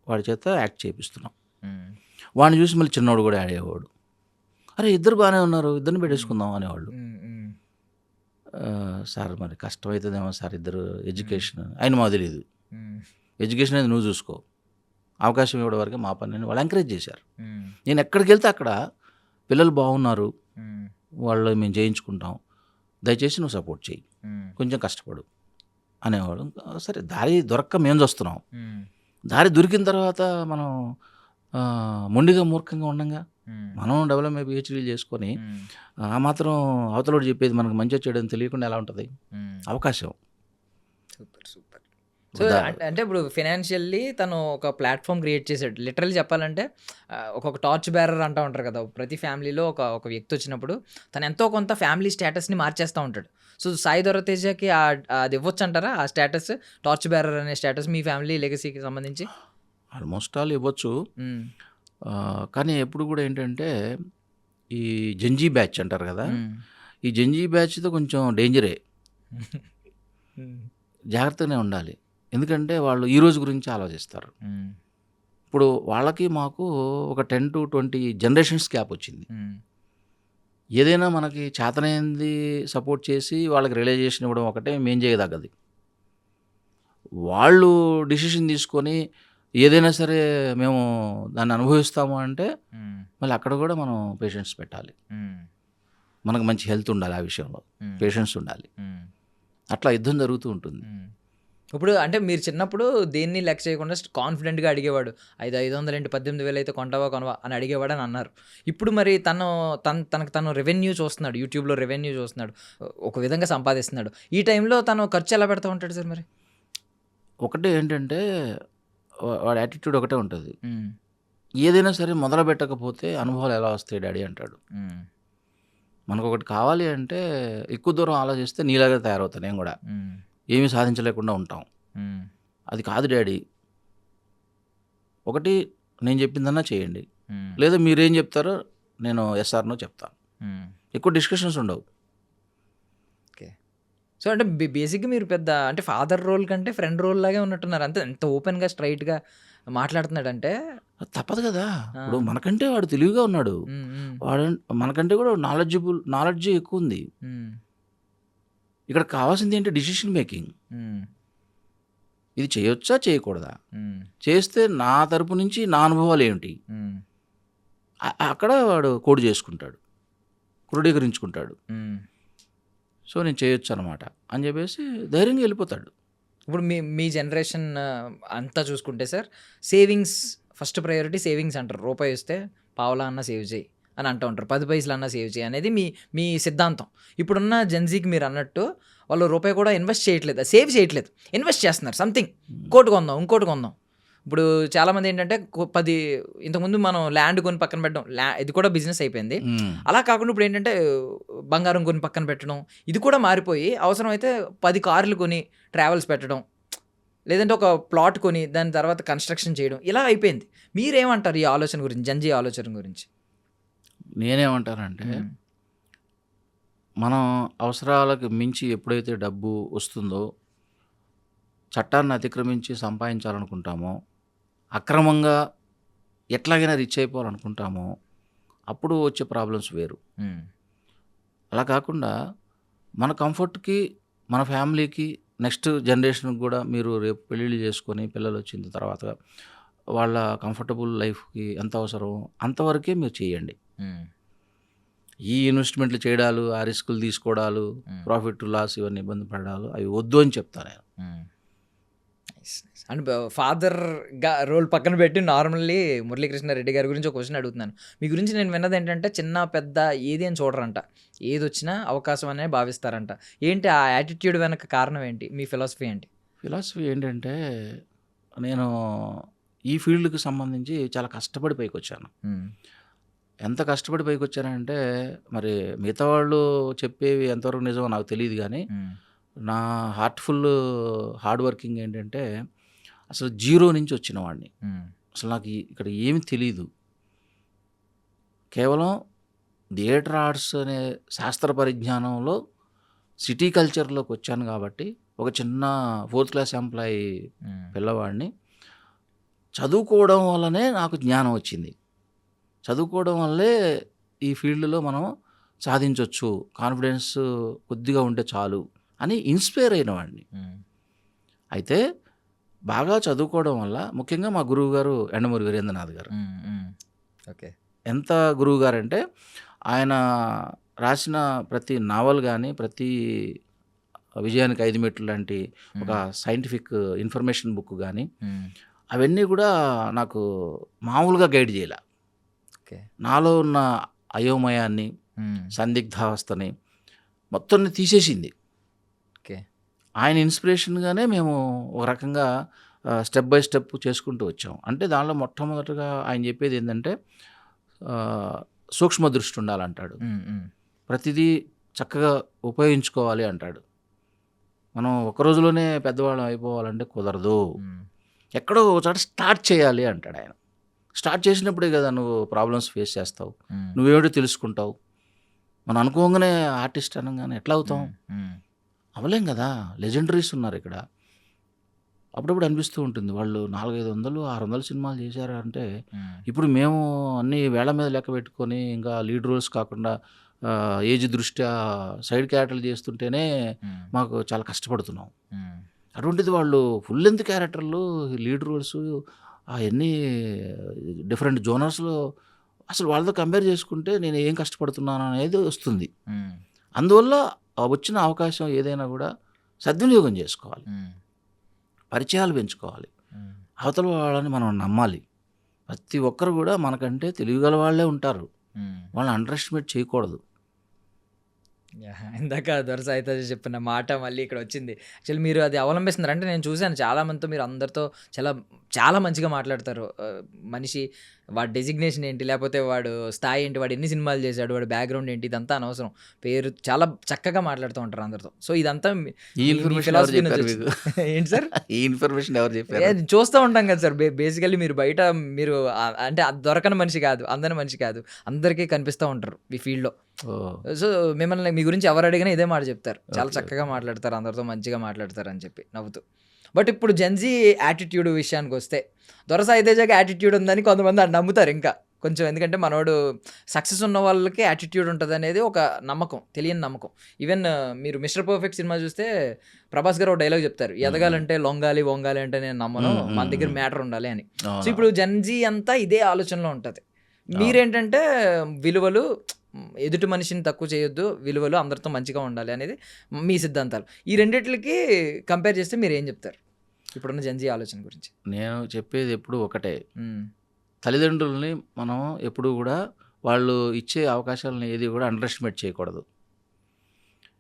వాడి చేత యాక్ట్ చేపిస్తున్నాం. వాడిని చూసి మళ్ళీ చిన్నవాడు కూడా యాడ్ అయ్యేవాడు, అరే ఇద్దరు బాగానే ఉన్నారు, ఇద్దరిని పెట్టేసుకుందాం అనేవాళ్ళు. సార్ మరి కష్టమవుతుందేమో సార్, ఇద్దరు ఎడ్యుకేషన్ ఆయన మాకు తెలియదు, ఎడ్యుకేషన్ అనేది నువ్వు చూసుకో, అవకాశం ఇవ్వడం వరకు మా పని వాళ్ళు ఎంకరేజ్ చేశారు. నేను ఎక్కడికి వెళ్తే అక్కడ పిల్లలు బాగున్నారు, వాళ్ళు మేము చేయించుకుంటాం, దయచేసి నువ్వు సపోర్ట్ చేయి, కొంచెం కష్టపడు అనేవాడు. సరే దారి దొరక్క మేము చూస్తున్నాం, దారి దొరికిన తర్వాత మనం మొండిగా మూర్ఖంగా ఉండంగా మనం డెవలప్మెంట్ పిహెచ్డీలు చేసుకొని ఆ మాత్రం అవతలోడు చెప్పేది మనకు మంచిగా చేయడం తెలియకుండా ఎలా ఉంటుంది అవకాశం. Super super. సో అంటే ఇప్పుడు ఫినాన్షియల్లీ తను ఒక ప్లాట్ఫామ్ క్రియేట్ చేశాడు. లిటరల్లీ చెప్పాలంటే ఒక్కొక్క టార్చ్ బేరర్ అంటూ ఉంటారు కదా! ప్రతి ఫ్యామిలీలో ఒక వ్యక్తి వచ్చినప్పుడు తను ఎంతో కొంత ఫ్యామిలీ స్టేటస్‌ని మార్చేస్తూ ఉంటాడు. సో సాయి ధరమ్ తేజకి అది ఇవ్వచ్చు అంటారా? ఆ స్టేటస్ టార్చ్ బేరర్ అనే స్టేటస్ మీ ఫ్యామిలీ లెగసీకి సంబంధించి? ఆల్మోస్ట్ ఆల్ ఇవ్వచ్చు. హ్మ్. కానీ ఎప్పుడు కూడా ఏంటంటే ఈ జంజీ బ్యాచ్ అంటారు కదా! హ్మ్. ఈ జంజీ బ్యాచ్‌తో కొంచెం డేంజరే. హ్మ్. జాగ్రత్తగానే ఉండాలి. ఎందుకంటే వాళ్ళు ఈ రోజు గురించి ఆలోచిస్తారు. హ్మ్. ఇప్పుడు వాళ్ళకి మాకు ఒక 10-20 జనరేషన్స్ గ్యాప్ వచ్చింది. హ్మ్. ఏదైనా మనకి చేతనైంది సపోర్ట్ చేసి వాళ్ళకి రియలైజేషన్ ఇవ్వడం ఒకటే మేం చేయదగ్గది. వాళ్ళు డిసిషన్ తీసుకొని ఏదైనా సరే మేము దాన్ని అనుభవిస్తాము అంటే హ్మ్. మళ్ళీ అక్కడ కూడా మనం పేషెన్స్ పెట్టాలి. హ్మ్. మనకు మంచి హెల్త్ ఉండాలి ఆ విషయంలో. హ్మ్. పేషెన్స్ ఉండాలి. హ్మ్. అట్లా యుద్ధం జరుగుతూ ఉంటుంది. హ్మ్. ఇప్పుడు అంటే మీరు చిన్నప్పుడు దేన్ని లెక్క చేయకుండా కాన్ఫిడెంట్‌గా అడిగేవాడు. 500 ఏంటి 18,000 అయితే కొంటావా? కొనవా? అని అడిగేవాడని అన్నారు. ఇప్పుడు మరి తనకు తను రెవెన్యూ చూస్తున్నాడు. యూట్యూబ్‌లో రెవెన్యూ చూస్తున్నాడు. ఒక విధంగా సంపాదిస్తున్నాడు. ఈ టైంలో తను ఖర్చు ఎలా పెడతా ఉంటాడు సార్ మరి? ఒకటే ఏంటంటే వాడి యాటిట్యూడ్ ఒకటే ఉంటది. హ్మ్. ఏదైనా సరే మొదలుపెట్టకపోతే అనుభవాలు ఎలా వస్తాయి డాడీ అంటాడు. హ్మ్. మనకొకటి కావాలి అంటే ఎక్కువ దూరం ఆలోచిస్తే నీలాగా తయారవుతా నేను గూడా. హ్మ్. ఏమీ సాధించలేకుండా ఉంటాం. హ్మ్. అది కాదు డాడీ. ఒకటి నేను చెప్పిందన్నా చేయండి. హ్మ్. లేదా మీరేం చెప్తారో నేను యెస్ ఆర్ నో చెప్తాను. హ్మ్. ఎక్కువ డిస్కషన్స్ ఉండవు. ఓకే. సో, అంటే బేసిక్‌గా మీరు పెద్ద అంటే ఫాదర్ రోల్ కంటే ఫ్రెండ్ రోల్ లాగే ఉన్నట్టున్నారు. అంతే ఎంత ఓపెన్‌గా, స్ట్రెయిట్‌గా మాట్లాడుతున్నాడంటే అది తప్పదు కదా! ఆ! ఇప్పుడు మనకంటే వాడు తెలివిగా ఉన్నాడు. హ్మ్. హ్మ్. మనకంటే కూడా నాలెడ్జ్ ఎక్కువుంది. హ్మ్. ఇక్కడ కావాల్సింది ఏంటి డెసిషన్ మేకింగ్. హ్మ్. ఇది చేయొచ్చా? చేయకూడదా? హ్మ్. చేస్తే నా తరపు నుంచి నా అనుభవాలేంటి? హ్మ్. అక్కడ వాడు కోడ్ చేసుకుంటాడు. క్రోడీకరించుకుంటాడు. హ్మ్. సో, నేను చేయొచ్చనమాట అని చెప్పేసి ధైర్యంగా వెళ్ళిపోతాడు. ఇప్పుడు మీ జనరేషన్ అంతా చూసుకుంటే sir savings first priority savings అంటారు. రూపాయి వస్తే పావలా అన్నా సేవ్ చేయి అని అంటూ ఉంటారు. 10 పైసలన్నా సేవ్ చేయి అనేది మీ మీ సిద్ధాంతం. ఇప్పుడున్న జెన్‌జీకి మీరు అన్నట్టు వాళ్ళు రూపాయి కూడా ఇన్వెస్ట్ చేయట్లేదు. సేవ్ చేయట్లేదు. ఇన్వెస్ట్ చేస్తున్నారు సంథింగ్. ఇంకోటి కొందాం, ఇంకోటి కొందాం. ఇప్పుడు చాలామంది ఏంటంటే 10 ఇంతకుముందు మనం ల్యాండ్ కొని పక్కన పెట్టడం. ఇది కూడా బిజినెస్ అయిపోయింది. హ్మ్. అలా కాకుండా ఇప్పుడు ఏంటంటే బంగారం కొని పక్కన పెట్టడం. ఇది కూడా మారిపోయి అవసరమైతే 10 కార్లు కొని ట్రావెల్స్ పెట్టడం. లేదంటే ఒక ప్లాట్ కొని దాని తర్వాత కన్‌స్ట్రక్షన్ చేయడం. ఇలా అయిపోయింది. మీరేమంటారు ఈ ఆలోచన గురించి? జెన్‌జీ ఆలోచన గురించి? నేనేమంటానంటే హ్మ్. మనం అవసరాలకు మించి ఎప్పుడైతే డబ్బు వస్తుందో, చట్టాన్ని అతిక్రమించి సంపాదించాలనుకుంటామో, అక్రమంగా ఎట్లాగైనా రిచ్ అయిపోవాలనుకుంటామో, అప్పుడు వచ్చే ప్రాబ్లమ్స్ వేరు. హ్మ్. అలా కాకుండా మన కంఫర్ట్‌కి, మన ఫ్యామిలీకి, నెక్స్ట్ జనరేషన్‌కి గూడా మీరు రేపు పెళ్ళిళ్ళు చేసుకొని పిల్లలొచ్చిన తర్వాత వాళ్ళ కంఫర్టబుల్ లైఫ్‌కి ఎంత అవసరమో అంతవరకే మీరు చేయండి. హ్మ్. ఈ ఇన్వెస్ట్‌మెంట్‌లు చేయడాలు, ఆ రిస్కులు తీసుకోవడాలు, హ్మ్. ప్రాఫిట్, లాస్ ఇవన్నీ ఇబ్బంది పడడాలు అవి వద్దు అని చెప్తా నేను. హ్మ్. నైస్. నైస్. అండ్ ఫాదర్‌గా రోల్ పక్కన పెట్టి నార్మల్లీ మురళీకృష్ణారెడ్డి గారి గురించి ఒక క్వెషన్ అడుగుతున్నాను. మీ గురించి నేను విన్నదేంటంటే చిన్న, పెద్ద ఏది అని చూడరంట. ఏదొచ్చినా అవకాశం అనే భావిస్తారంట. ఏంటి ఆ యాటిట్యూడ్ వెనక కారణం ఏంటి? మీ ఫిలాసఫీ ఏంటి? ఫిలాసఫీ ఏంటంటే నేను ఈ ఫీల్డ్‌కి సంబంధించి చాలా కష్టపడి పైకొచ్చాను. హ్మ్. ఎంత కష్టపడి పైకొచ్చానంటే మరి మిగతా వాళ్ళు చెప్పేవి ఎంతవరకు నిజమో నాకు తెలీదు గానీ, హ్మ్. నా హార్డ్ వర్కింగ్ ఏంటంటే అసలు జీరో నుంచి వచ్చిన వాడిని. హ్మ్. అసలు నాకు ఇక్కడ ఏమి తెలీదు. కేవలం థియేటర్ ఆర్ట్స్ అనే శాస్త్ర పరిజ్ఞానంలో సిటీ కల్చర్‌లోకొచ్చాను గాబట్టి, ఒక చిన్న ఫోర్త్ క్లాస్ ఎంప్లాయీ హ్మ్. పిల్లవాడిని. చదువుకోవడం వల్లనే నాకు జ్ఞానం వచ్చింది. చదువుకోవడం వల్లే ఈ ఫీల్డ్‌లో మనం సాధించొచ్చు. కాన్ఫిడెన్స్ కొద్దిగా ఉంటే చాలు అని ఇన్‌స్పైర్ అయిన వాడిని. హ్మ్. అయితే బాగా చదువుకోవడం వల్ల ముఖ్యంగా మా గురువుగారు యండమూరి వీరేంద్రనాథ్ గారు. హ్మ్. హ్మ్. ఓకే. ఎంత గురువుగారంటే ఆయన రాసిన ప్రతి నావల్ గాని, ప్రతి విజయానికి 5 మెట్లు లాంటి ఒక హ్మ్. సైంటిఫిక్ ఇన్ఫర్మేషన్ బుక్ గాని, హ్మ్. అవన్నీ గూడా నాకు మామూలుగా గైడ్ జేయల. ఓకే. నాలో ఉన్న అయోమయాన్ని, హ్మ్. సందిగ్ధావస్థని మొత్తాన్ని తీసేసింది. ఓకే. ఆయన ఇన్స్పిరేషన్గానే మేము ఒక రకంగా స్టెప్ బై స్టెప్ చేసుకుంటూ వచ్చాం. అంటే దానిలో మొట్టమొదటగా ఆయన చెప్పేది ఏంటంటే సూక్ష్మ దృష్టి ఉండాలంటాడు. ప్రతిదీ చక్కగా ఉపయోగించుకోవాలి అంటాడు. మనం ఒక రోజులోనే పెద్దవాళ్ళం అయిపోవాలంటే కుదరదు. ఎక్కడో ఒక చోట స్టార్ట్ చేయాలి అంటాడు ఆయన. స్టార్ట్ చేసినప్పుడే కదా నువ్వు ప్రాబ్లమ్స్ ఫేస్ చేస్తావు, నువ్వేమిటో తెలుసుకుంటావు. మనం అనుకోగానే ఆర్టిస్ట్ అనగానే ఎట్లా అవుతాం? అవ్వలేం కదా. లెజెండరీస్ ఉన్నారు ఇక్కడ. అప్పుడప్పుడు అనిపిస్తూ ఉంటుంది, వాళ్ళు 400, 500 సినిమాలు చేశారు అంటే ఇప్పుడు మేము అన్ని వేళ్ల మీద లెక్క పెట్టుకొని ఇంకా లీడ్ రోల్స్ కాకుండా ఏజ్ దృష్ట్యా సైడ్ క్యారెక్టర్లు చేస్తుంటేనే మాకు చాలా కష్టపడుతున్నాం. అటువంటిది వాళ్ళు ఫుల్ లెంత్ క్యారెక్టర్లు, లీడ్ రోల్స్ అవన్నీ డిఫరెంట్ జోనర్స్లో, అసలు వాళ్ళతో కంపేర్ చేసుకుంటే నేను ఏం కష్టపడుతున్నాను అనేది వస్తుంది. అందువల్ల వచ్చిన అవకాశం ఏదైనా కూడా సద్వినియోగం చేసుకోవాలి, పరిచయాలు పెంచుకోవాలి, అవతల వాళ్ళని మనం నమ్మాలి. ప్రతి ఒక్కరు కూడా మనకంటే తెలివిగల వాళ్ళే ఉంటారు, వాళ్ళని అండర్ ఎస్టిమేట్ చేయకూడదు. ఇందాక దొరస అయితే చెప్పిన మాట మళ్ళీ ఇక్కడ వచ్చింది. యాక్చువల్లీ మీరు అది అవలంబిస్తున్నారు. అంటే నేను చూశాను చాలా మందితో, మీరు అందరితో చాలా చాలా మంచిగా మాట్లాడతారు. మనిషి వాడి డెసిగ్నేషన్ ఏంటి, లేకపోతే వాడు స్థాయి ఏంటి, వాడు ఎన్ని సినిమాలు చేశాడు, వాడి బ్యాక్గ్రౌండ్ ఏంటి, ఇదంతా అనవసరం. పేరు చాలా చక్కగా మాట్లాడుతూ ఉంటారు అందరితో. సో ఇదంతా ఏంటి సార్, ఈ ఇన్ఫర్మేషన్ ఎవరు చెప్పారు? చూస్తూ ఉంటాం కదా సార్. బేసికల్లీ మీరు బయట మీరు అంటే దొరకని మనిషి కాదు, అందని మనిషి కాదు, అందరికీ కనిపిస్తూ ఉంటారు ఈ ఫీల్డ్లో. సో మిమ్మల్ని మీ గురించి ఎవరు అడిగినా ఇదే మాట చెప్తారు, చాలా చక్కగా మాట్లాడతారు, అందరితో మంచిగా మాట్లాడతారు అని చెప్పి నవ్వుతూ. బట్ ఇప్పుడు జెన్జీ యాటిట్యూడ్ విషయానికి వస్తే, దొరస ఐతేజాకి యాటిట్యూడ్ ఉందని కొంతమంది నమ్ముతారు ఇంకా కొంచెం. ఎందుకంటే మనోడు సక్సెస్ ఉన్న వాళ్ళకి యాటిట్యూడ్ ఉంటుంది అనేది ఒక నమ్మకం, తెలియని నమ్మకం. ఈవెన్ మీరు మిస్టర్ పర్ఫెక్ట్ సినిమా చూస్తే ప్రభాస్ గారు ఒక డైలాగ్ చెప్తారు, ఎదగాలంటే లొంగాలి వంగాలి అంటే నేను నమ్మను, మన దగ్గర మ్యాటర్ ఉండాలి అని. సో ఇప్పుడు జెన్జీ అంతా ఇదే ఆలోచనలో ఉంటుంది. మీరేంటంటే విలువలు, ఎదుటి మనిషిని తక్కువ చేయొద్దు, విలువలు, అందరితో మంచిగా ఉండాలి అనేది మీ సిద్ధాంతాలు. ఈ రెండిట్లకి కంపేర్ చేస్తే మీరు ఏం చెప్తారు ఇప్పుడున్న జెన్జీ ఆలోచన గురించి? నేను చెప్పేది ఎప్పుడు ఒకటే, తల్లిదండ్రులని మనం ఎప్పుడు కూడా వాళ్ళు ఇచ్చే అవకాశాలను ఏది కూడా అండర్ ఎస్టిమేట్ చేయకూడదు.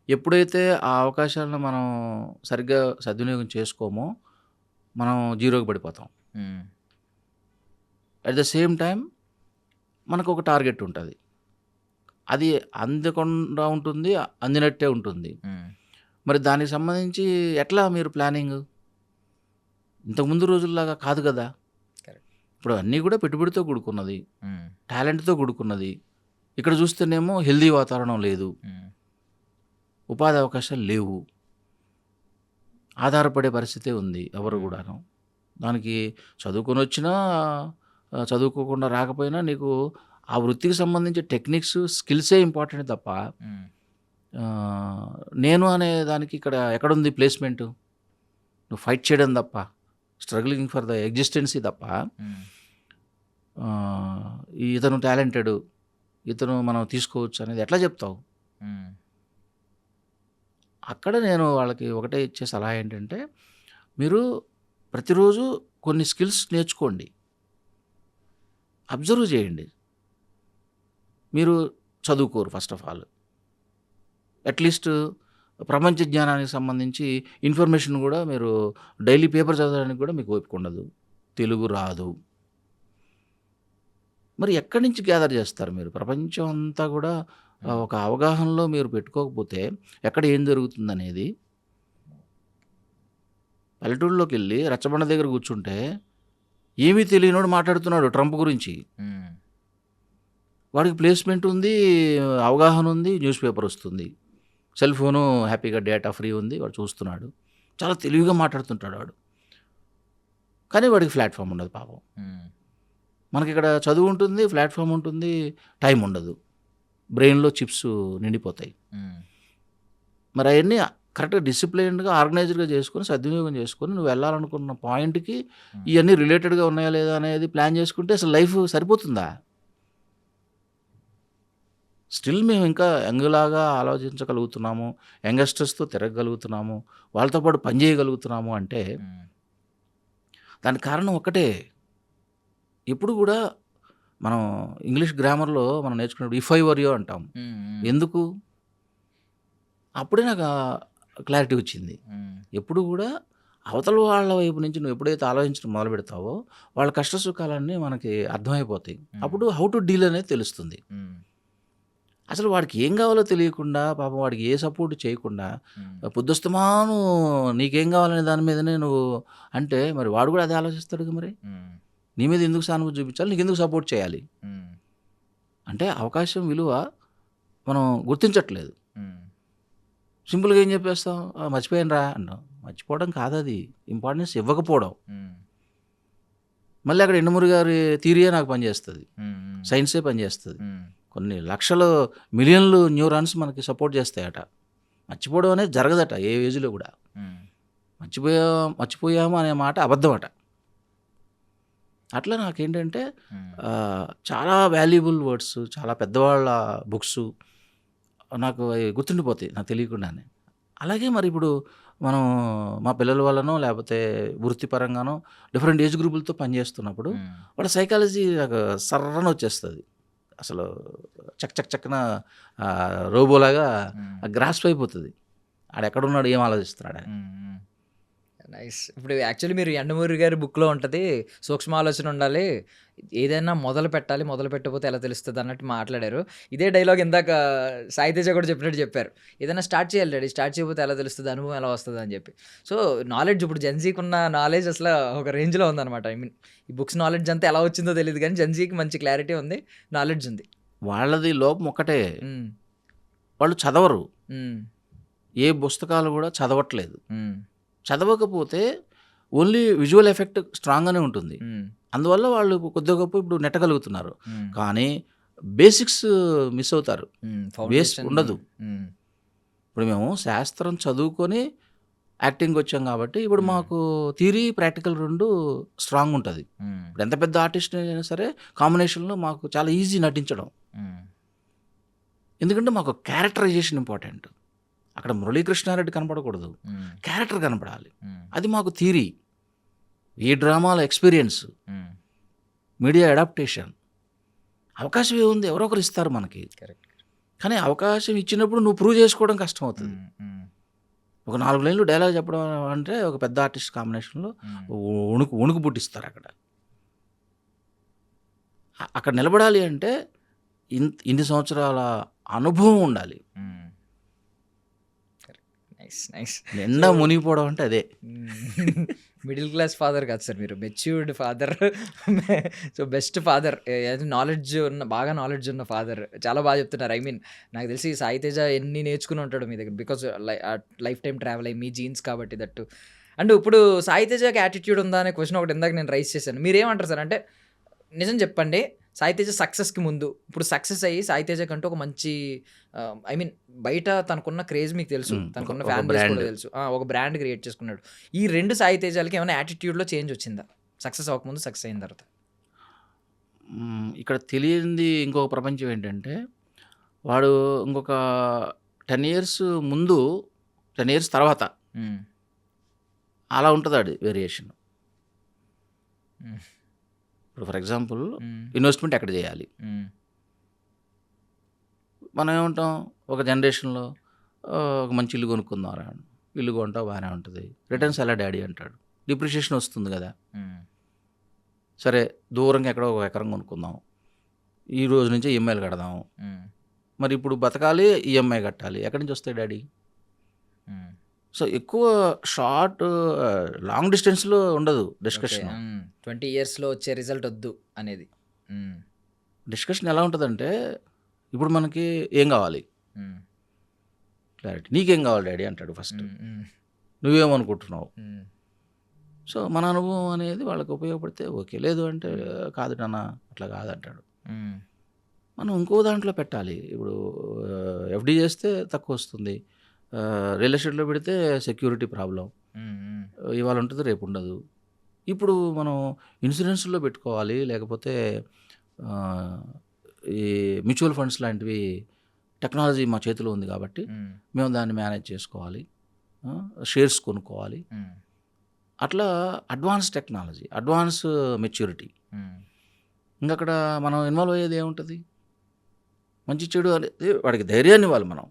ఎప్పుడైతే ఆ అవకాశాలను మనం సరిగ్గా సద్వినియోగం చేసుకోమో మనం జీరోకి పడిపోతాం. అట్ ద సేమ్ టైం మనకు ఒక టార్గెట్ ఉంటుంది, అది అందకుండా ఉంటుంది, అందినట్టే ఉంటుంది. మరి దానికి సంబంధించి ఎట్లా మీరు ప్లానింగ్? ఇంతకుముందు రోజుల్లాగా కాదు కదా. ఇప్పుడు అన్నీ కూడా పెట్టుబడితో కూడుకున్నది, టాలెంట్తో కూడుకున్నది. ఇక్కడ చూస్తేనేమో హెల్దీ వాతావరణం లేదు, ఉపాధి అవకాశాలు లేవు, ఆధారపడే పరిస్థితే ఉంది ఎవరు కూడాను. దానికి చదువుకొని వచ్చినా చదువుకోకుండా రాకపోయినా నీకు ఆ వృత్తికి సంబంధించి టెక్నిక్స్, స్కిల్సే ఇంపార్టెంట్ తప్ప నేను అనే దానికి ఇక్కడ ఎక్కడుంది ప్లేస్మెంట్? నువ్వు ఫైట్ చేయడం తప్ప, స్ట్రగ్లింగ్ ఫర్ ద ఎగ్జిస్టెన్సీ తప్ప ఇతను టాలెంటెడ్, ఇతను మనం తీసుకోవచ్చు అనేది ఎట్లా చెప్తావు? అక్కడ నేను వాళ్ళకి ఒకటే ఇచ్చే సలహా ఏంటంటే, మీరు ప్రతిరోజు కొన్ని స్కిల్స్ నేర్చుకోండి, అబ్జర్వ్ చేయండి. మీరు చదువుకోరు ఫస్ట్ ఆఫ్ ఆల్, అట్లీస్ట్ ప్రపంచ జ్ఞానానికి సంబంధించి ఇన్ఫర్మేషన్ కూడా మీరు డైలీ పేపర్ చదవడానికి కూడా మీకు ఓపిక ఉండదు, తెలుగు రాదు. మరి ఎక్కడి నుంచి గ్యాదర్ చేస్తారు మీరు? ప్రపంచం అంతా కూడా ఒక అవగాహనలో మీరు పెట్టుకోకపోతే ఎక్కడ ఏం జరుగుతుందనేది. పల్లెటూరులోకి వెళ్ళి రచ్చబండ దగ్గర కూర్చుంటే ఏమీ తెలియనోడు మాట్లాడుతున్నాడు ట్రంప్ గురించి. వాడికి ప్లేస్మెంట్ ఉంది, అవగాహన ఉంది, న్యూస్ పేపర్ వస్తుంది, సెల్ ఫోను హ్యాపీగా డేటా ఫ్రీ ఉంది, వాడు చూస్తున్నాడు, చాలా తెలివిగా మాట్లాడుతుంటాడు వాడు. కానీ వాడికి ప్లాట్ఫామ్ ఉండదు పాపం. మనకి ఇక్కడ చదువు ఉంటుంది, ప్లాట్ఫామ్ ఉంటుంది, టైం ఉండదు, బ్రెయిన్లో చిప్స్ నిండిపోతాయి. మరి అవన్నీ కరెక్ట్గా డిసిప్లైన్డ్గా ఆర్గనైజ్డ్గా చేసుకొని సద్వినియోగం చేసుకొని నువ్వు వెళ్ళాలనుకున్న పాయింట్కి ఇవన్నీ రిలేటెడ్గా ఉన్నాయా లేదా అనేది ప్లాన్ చేసుకుంటే అసలు లైఫ్ సరిపోతుందా? స్టిల్ మేము ఇంకా యంగ్లాగా ఆలోచించగలుగుతున్నాము, యంగస్టర్స్తో తిరగగలుగుతున్నాము, వాళ్ళతో పాటు పని చేయగలుగుతున్నాము అంటే దానికి కారణం ఒకటే. ఎప్పుడు కూడా మనం ఇంగ్లీష్ గ్రామర్లో మనం నేర్చుకున్నప్పుడు ఇఫ్ ఐ వర్ యూ అంటాం. ఎందుకు? అప్పుడే నాకు క్లారిటీ వచ్చింది. ఎప్పుడు కూడా అవతల వాళ్ళ వైపు నుంచి నువ్వు ఎప్పుడైతే ఆలోచించడం మొదలు పెడతావో వాళ్ళ కష్ట సుఖాలన్నీ మనకి అర్థమైపోతాయి. అప్పుడు హౌ టు డీల్ అనేది తెలుస్తుంది. అసలు వాడికి ఏం కావాలో తెలియకుండా పాపం వాడికి ఏ సపోర్ట్ చేయకుండా పొద్దుస్తమాను నీకేం కావాలనే దాని మీదనే నువ్వు అంటే మరి వాడు కూడా అదే ఆలోచిస్తాడు మరి. నీ మీద ఎందుకు సానుభూతి చూపించాలి, నీకు ఎందుకు సపోర్ట్ చేయాలి అంటే అవకాశం విలువ మనం గుర్తించట్లేదు. సింపుల్గా ఏం చెప్పేస్తాం, మర్చిపోయాను రా అన్నాం. మర్చిపోవడం కాదు, అది ఇంపార్టెన్స్ ఇవ్వకపోవడం. మళ్ళీ అక్కడ ఎండమూరి గారి థియరీయే నాకు పనిచేస్తుంది, సైన్సే పనిచేస్తుంది. కొన్ని లక్షలు మిలియన్లు న్యూరాన్స్ మనకి సపోర్ట్ చేస్తాయట. మర్చిపోవడం అనేది జరగదట ఏ ఏజ్లో కూడా. మర్చిపోయాము అనే మాట అబద్ధం అట. అట్లా నాకేంటంటే చాలా వాల్యుబుల్ వర్డ్స్, చాలా పెద్దవాళ్ళ బుక్స్ నాకు అవి గుర్తుండిపోతాయి నాకు తెలియకుండానే. అలాగే మరి ఇప్పుడు మనం మా పిల్లల వల్లనో లేకపోతే వృత్తిపరంగానో డిఫరెంట్ ఏజ్ గ్రూపులతో పనిచేస్తున్నప్పుడు వాళ్ళ సైకాలజీ నాకు సర్రన వచ్చేస్తుంది. అసలు చక్కన రోబోలాగా గ్రాస్ప్ అయిపోతుంది. ఆడెక్కడున్నాడు, ఏం ఆలోచిస్తున్నాడు. నైస్. ఇప్పుడు యాక్చువల్లీ మీరు యండమూరి గారి బుక్లో ఉంటుంది, సూక్ష్మ ఆలోచన ఉండాలి, ఏదైనా మొదలు పెట్టాలి, మొదలు పెట్టకపోతే ఎలా తెలుస్తుంది అన్నట్టు మాట్లాడారు. ఇదే డైలాగ్ ఇందాక సాయితేజ కూడా చెప్పినట్టు చెప్పారు, ఏదైనా స్టార్ట్ చేయాలి డాడీ, స్టార్ట్ చేయకపోతే ఎలా తెలుస్తుంది, అనుభవం ఎలా వస్తుంది అని చెప్పి. సో నాలెడ్జ్ ఇప్పుడు జెన్జీకి ఉన్న నాలెడ్జ్ అసలు ఒక రేంజ్లో ఉందన్నమాట. ఐ మీన్ ఈ బుక్స్ నాలెడ్జ్ అంతా ఎలా వచ్చిందో తెలియదు కానీ జెన్జీకి మంచి క్లారిటీ ఉంది, నాలెడ్జ్ ఉంది. వాళ్ళది లోపం ఒక్కటే, వాళ్ళు చదవరు, ఏ పుస్తకాలు కూడా చదవట్లేదు. చదవకపోతే ఓన్లీ విజువల్ ఎఫెక్ట్ స్ట్రాంగ్గానే ఉంటుంది, అందువల్ల వాళ్ళు కొద్దిగా గొప్ప ఇప్పుడు నెట్టగలుగుతున్నారు. కానీ బేసిక్స్ మిస్ అవుతారు, బేస్ ఉండదు. ఇప్పుడు మేము శాస్త్రం చదువుకొని యాక్టింగ్కి వచ్చాం కాబట్టి ఇప్పుడు మాకు థియరీ ప్రాక్టికల్ రెండు స్ట్రాంగ్ ఉంటుంది. ఇప్పుడు ఎంత పెద్ద ఆర్టిస్ట్ అయినా సరే కాంబినేషన్లో మాకు చాలా ఈజీ నటించడం, ఎందుకంటే మాకు క్యారెక్టరైజేషన్ ఇంపార్టెంట్. అక్కడ మురళీకృష్ణారెడ్డి కనపడకూడదు, క్యారెక్టర్ కనపడాలి. అది మాకు థియరీ. ఈ డ్రామాల ఎక్స్పీరియన్స్, మీడియా అడాప్టేషన్. అవకాశం ఏముంది, ఎవరో ఒకరు ఇస్తారు మనకి. కానీ అవకాశం ఇచ్చినప్పుడు నువ్వు ప్రూవ్ చేసుకోవడం కష్టం అవుతుంది. ఒక 4 లైన్లు డైలాగ్ చెప్పడం అంటే ఒక పెద్ద ఆర్టిస్ట్ కాంబినేషన్లో వణుకు పుట్టిస్తారు. అక్కడ నిలబడాలి అంటే ఇన్ని సంవత్సరాల అనుభవం ఉండాలి. నిండా మునిగిపోవడం అంటే అదే. మిడిల్ క్లాస్ ఫాదర్ కాదు సార్ మీరు, matured father. So best father, knowledge ఉన్న, బాగా నాలెడ్జ్ ఉన్న ఫాదర్. చాలా బాగా చెప్తున్నారు. ఐ మీన్ నాకు తెలిసి సాయితేజ ఎన్ని నేర్చుకుని ఉంటాడు మీ దగ్గర, బికాజ్ లైఫ్ టైం ట్రావెల్ అయ్యి మీ జీన్స్ కాబట్టి దట్టు. అండ్ ఇప్పుడు సాయితేజకి యాటిట్యూడ్ ఉందా అనే క్వశ్చన్ ఒకటి ఇందాక నేను రైస్ చేశాను. మీరేమంటారు సార్? అంటే నిజం చెప్పండి, సాయితేజ సక్సెస్కి ముందు, ఇప్పుడు సక్సెస్ అయ్యి సాయితేజ కంటూ ఒక మంచి, ఐ మీన్ బయట తనకున్న క్రేజ్ మీకు తెలుసు, తనకున్న ఫ్యాన్ బేస్ కూడా తెలుసు, ఒక బ్రాండ్ క్రియేట్ చేసుకున్నాడు. ఈ 2 సాయితేజాలకి ఏమైనా యాటిట్యూడ్లో చేంజ్ వచ్చిందా సక్సెస్ అవ్వకముందు, సక్సెస్ అయిన తర్వాత? ఇక్కడ తెలియంది ఇంకొక ప్రపంచం ఏంటంటే, వాడు ఇంకొక 10 years ముందు 10 years తర్వాత అలా ఉంటుంది వాడి వేరియేషన్. ఇప్పుడు ఫర్ ఎగ్జాంపుల్ ఇన్వెస్ట్మెంట్ ఎక్కడ చేయాలి, మనం ఏమంటాం, ఒక జనరేషన్లో ఒక మంచి ఇల్లు కొనుక్కుందాం, ఇల్లు కొంటావు బాగానే ఉంటుంది, రిటర్న్స్ ఎలా డాడీ అంటాడు, డిప్రిషియేషన్ వస్తుంది కదా. సరే దూరంగా ఎక్కడో ఒక ఎకరం కొనుక్కుందాం, ఈ రోజు నుంచి ఈఎంఐలు కడదాం. మరి ఇప్పుడు బతకాలి, ఈఎంఐ కట్టాలి, ఎక్కడి నుంచి వస్తాయి డాడీ? సో ఎక్కువ షార్ట్ లాంగ్ డిస్టెన్స్లో ఉండదు డిస్కషన్. 20 yearsలో వచ్చే రిజల్ట్ వద్దు అనేది డిస్కషన్. ఎలా ఉంటుందంటే, ఇప్పుడు మనకి ఏం కావాలి, క్లారిటీ. నీకేం కావాలి డాడీ అంటాడు ఫస్ట్, నువ్వేమనుకుంటున్నావు. సో మన అనుభవం అనేది వాళ్ళకి ఉపయోగపడితే ఓకే, లేదు అంటే కాదు నాన్న అట్లా కాదంటాడు. మనం ఇంకో దాంట్లో పెట్టాలి. ఇప్పుడు ఎఫ్డి చేస్తే తక్కువ వస్తుంది, రియల్ ఎస్టేట్లో పెడితే సెక్యూరిటీ ప్రాబ్లం, ఇవాళ ఉంటుంది రేపు ఉండదు. ఇప్పుడు మనం ఇన్సూరెన్స్లో పెట్టుకోవాలి, లేకపోతే ఈ మ్యూచువల్ ఫండ్స్ లాంటివి టెక్నాలజీ మా చేతిలో ఉంది కాబట్టి మేము దాన్ని మేనేజ్ చేసుకోవాలి, షేర్స్ కొనుక్కోవాలి. అట్లా అడ్వాన్స్ టెక్నాలజీ, అడ్వాన్స్ మెచ్యూరిటీ. ఇంకక్కడ మనం ఇన్వాల్వ్ అయ్యేది ఏముంటుంది, మంచి చెడు అనేది వాడికి ధైర్యాన్ని ఇవ్వాలి మనం.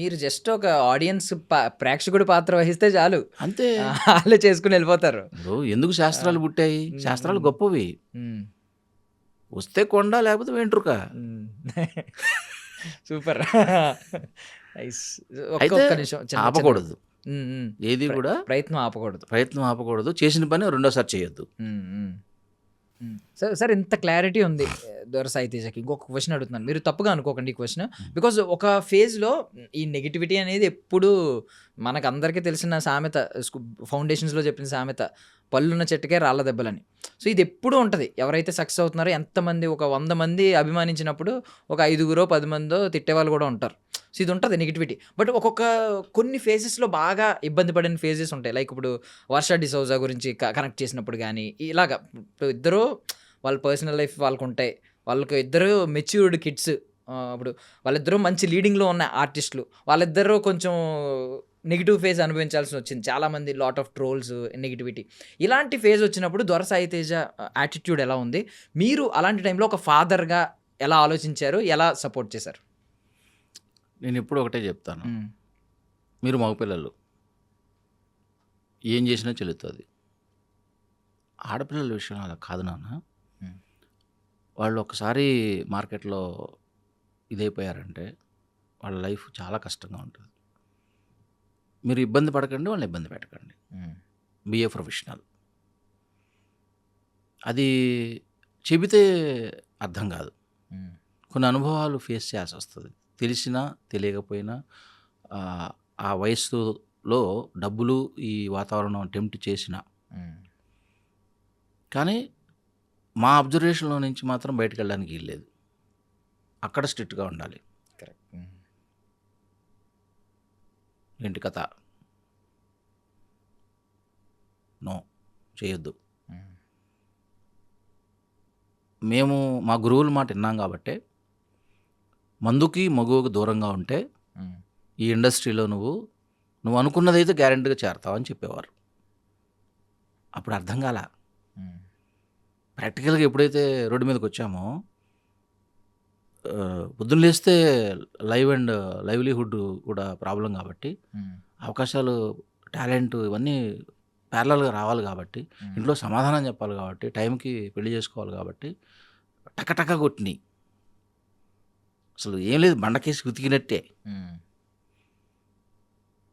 మీరు జస్ట్ ఒక ఆడియన్స్ ప్రేక్షకుడి పాత్ర వహిస్తే చాలు. అంతే. ఆళ్ళే చేసుకొని వెళ్ళిపోతారు. ఇప్పుడు ఎందుకు శాస్త్రాలు పుట్టాయి? శాస్త్రాలు గొప్పవి. హ్మ్. వస్తే కొండ లేకపోతే వెంట్రుక. హ్మ్. సూపర్. నైస్. అయితే ఒక్క నిమిషం చిన్న ఆపకూడదు. హ్మ్. హ్మ్. ఏది కూడా ప్రయత్నం ఆపకూడదు. ప్రయత్నం ఆపకూడదు. చేసిన పని రెండోసారి చేయొద్దు. హ్మ్. హ్మ్. హ్మ్. సార్ ఇంత క్లారిటీ ఉంది దొరసాయి తేజకి. ఇంకొక క్వెషన్ అడుగుతున్నాను. మీరు తప్పుగా అనుకోకండి ఈ క్వెషన్. బికాజ్ ఒక ఫేజ్‌లో ఈ నెగటివిటీ అనేది ఎప్పుడూ మనకందరికీ తెలిసిన సామెత, ఫౌండేషన్స్‌లో చెప్పిన సామెత, పళ్ళున్న చెట్టుకే రాళ్ళ దెబ్బలని. సో, ఇది ఎప్పుడూ ఉంటది. ఎవరైతే సక్సెస్ అవుతున్నారో ఎంతమంది, ఒక 100 మంది అభిమానించినప్పుడు ఒక 5గురో 10 మందో తిట్టేవాళ్ళు కూడా ఉంటారు. సో, ఇది ఉంటది నెగటివిటీ. బట్ కొన్ని ఫేజెస్‌లో బాగా ఇబ్బంది పడిన ఫేజెస్ ఉంటాయి. లైక్ ఇప్పుడు 'వర్ష డిసౌజా' గురించి కనెక్ట్ చేసినప్పుడు గానీ, ఇలాగ ఇప్పుడు ఇద్దరు వాళ్ళ పర్సనల్ లైఫ్ వాళ్ళకుంటాయి. వాళ్ళకి ఇద్దరు మెచ్యూర్డ్ కిడ్స్. ఇప్పుడు వాళ్ళిద్దరూ మంచి లీడింగ్‌లో ఉన్న ఆర్టిస్టులు. వాళ్ళిద్దరూ కొంచెం నెగెటివ్ ఫేజ్ అనుభవించాల్సి వచ్చింది. చాలామంది లాట్ ఆఫ్ ట్రోల్స్, నెగటివిటీ. ఇలాంటి ఫేజ్ వచ్చినప్పుడు దొరసాయి తేజ యాటిట్యూడ్ ఎలా ఉంది? మీరు అలాంటి టైంలో ఒక ఫాదర్‌గా ఎలా ఆలోచించారు? ఎలా సపోర్ట్ చేశారు? నేనెప్పుడూ ఒకటే చెప్తాను. మీరు మగపిల్లలు. ఏం చేసినా చెల్లుతుంది. ఆడపిల్లల విషయంలో అలా కాదు నాన్న. హ్మ్. వాళ్ళు ఒకసారి మార్కెట్‌లో ఇదైపోయారంటే వాళ్ళ లైఫ్ చాలా కష్టంగా ఉంటుంది. మీరు ఇబ్బంది పడకండి, వాళ్ళని ఇబ్బంది పెట్టకండి. హ్మ్. Be a professional. అది చెబితే అర్థం కాదు. హ్మ్. కొన్ని అనుభవాలు ఫేస్ చేయాల్సి వస్తుంది. తెలిసినా తెలియకపోయినా ఆ వయస్సులో డబ్బులు, ఈ వాతావరణం టెంప్ట్ చేసినా. హ్మ్. కానీ మా అబ్జర్వేషన్‌లో నుంచి మాత్రం బయటికెళ్ళడానికి వీల్లేదు. అక్కడ స్ట్రిక్ట్‌గా ఉండాలి. కరెక్ట్. హ్మ్. ఏంటి కథ? నో, చేయొద్దు. హ్మ్. మేము మా గురువుల మాట విన్నాం కాబట్టే, మందుకి, మగువకి దూరంగా ఉంటే హ్మ్. ఈ ఇండస్ట్రీలో నువ్వు అనుకున్నదైతే గ్యారంటీగా చేరతావని చెప్పేవారు. అప్పుడు అర్థం కాలా. హ్మ్. ప్రాక్టికల్‌గా ఎప్పుడైతే రోడ్డు మీదకొచ్చామో, పొద్దున్న లేస్తే లైవ్లీహుడ్ కూడా ప్రాబ్లం కాబట్టి, హ్మ్. అవకాశాలు, టాలెంట్ ఇవన్నీ ప్యారలల్‌గా రావాలి కాబట్టి, హ్మ్. ఇంట్లో సమాధానం చెప్పాలి కాబట్టి, టైంకి పెళ్లి చేసుకోవాలి కాబట్టి, టక కొట్టినియి. అసలు ఏం లేదు, బండకేసి ఉతికినట్టే. హ్మ్.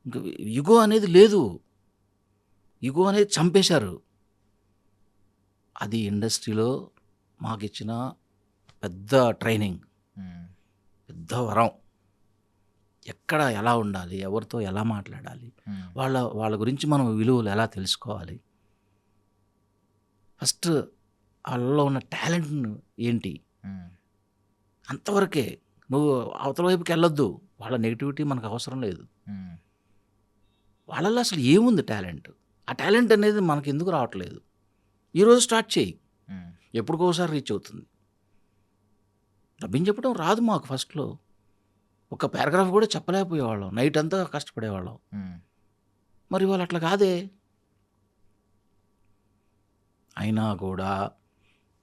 ఇంక ఇగో అనేది లేదు. ఇగో అనేది చంపేశారు. అది ఇండస్ట్రీలో మాకిచ్చిన పెద్ద ట్రైనింగ్. హ్మ్. పెద్ద వరం. ఎక్కడ ఎలా ఉండాలి? ఎవరితో ఎలా మాట్లాడాలి? హ్మ్. వాళ్ళ గురించి మనం విలువలు ఎలా తెలుసుకోవాలి? ఫస్ట్ వాళ్ళలో ఉన్న టాలెంట్ ఏంటి? హ్మ్. అంతవరకే. నువ్వు అవతల వైపుకెళ్ళొద్దు. వాళ్ళ నెగటివిటీ మనకు అవసరం లేదు. హ్మ్. వాళ్ళలో అసలు ఏముంది టాలెంట్? ఆ టాలెంట్ అనేది మనకెందుకు రావట్లేదు? ఈరోజు స్టార్ట్ చెయ్యి. హ్మ్. ఎప్పటికోసారి రీచ్ అవుతుంది. డబ్బింగ్ చెప్పడం రాదు మాకు ఫస్ట్‌లో. ఒక పారాగ్రాఫ్ కూడా చెప్పలేకపోయేవాళ్ళం. నైట్ అంతా కష్టపడేవాళ్ళం. హ్మ్. మరి ఇవాళ అట్లా కాదే. అయినా కూడా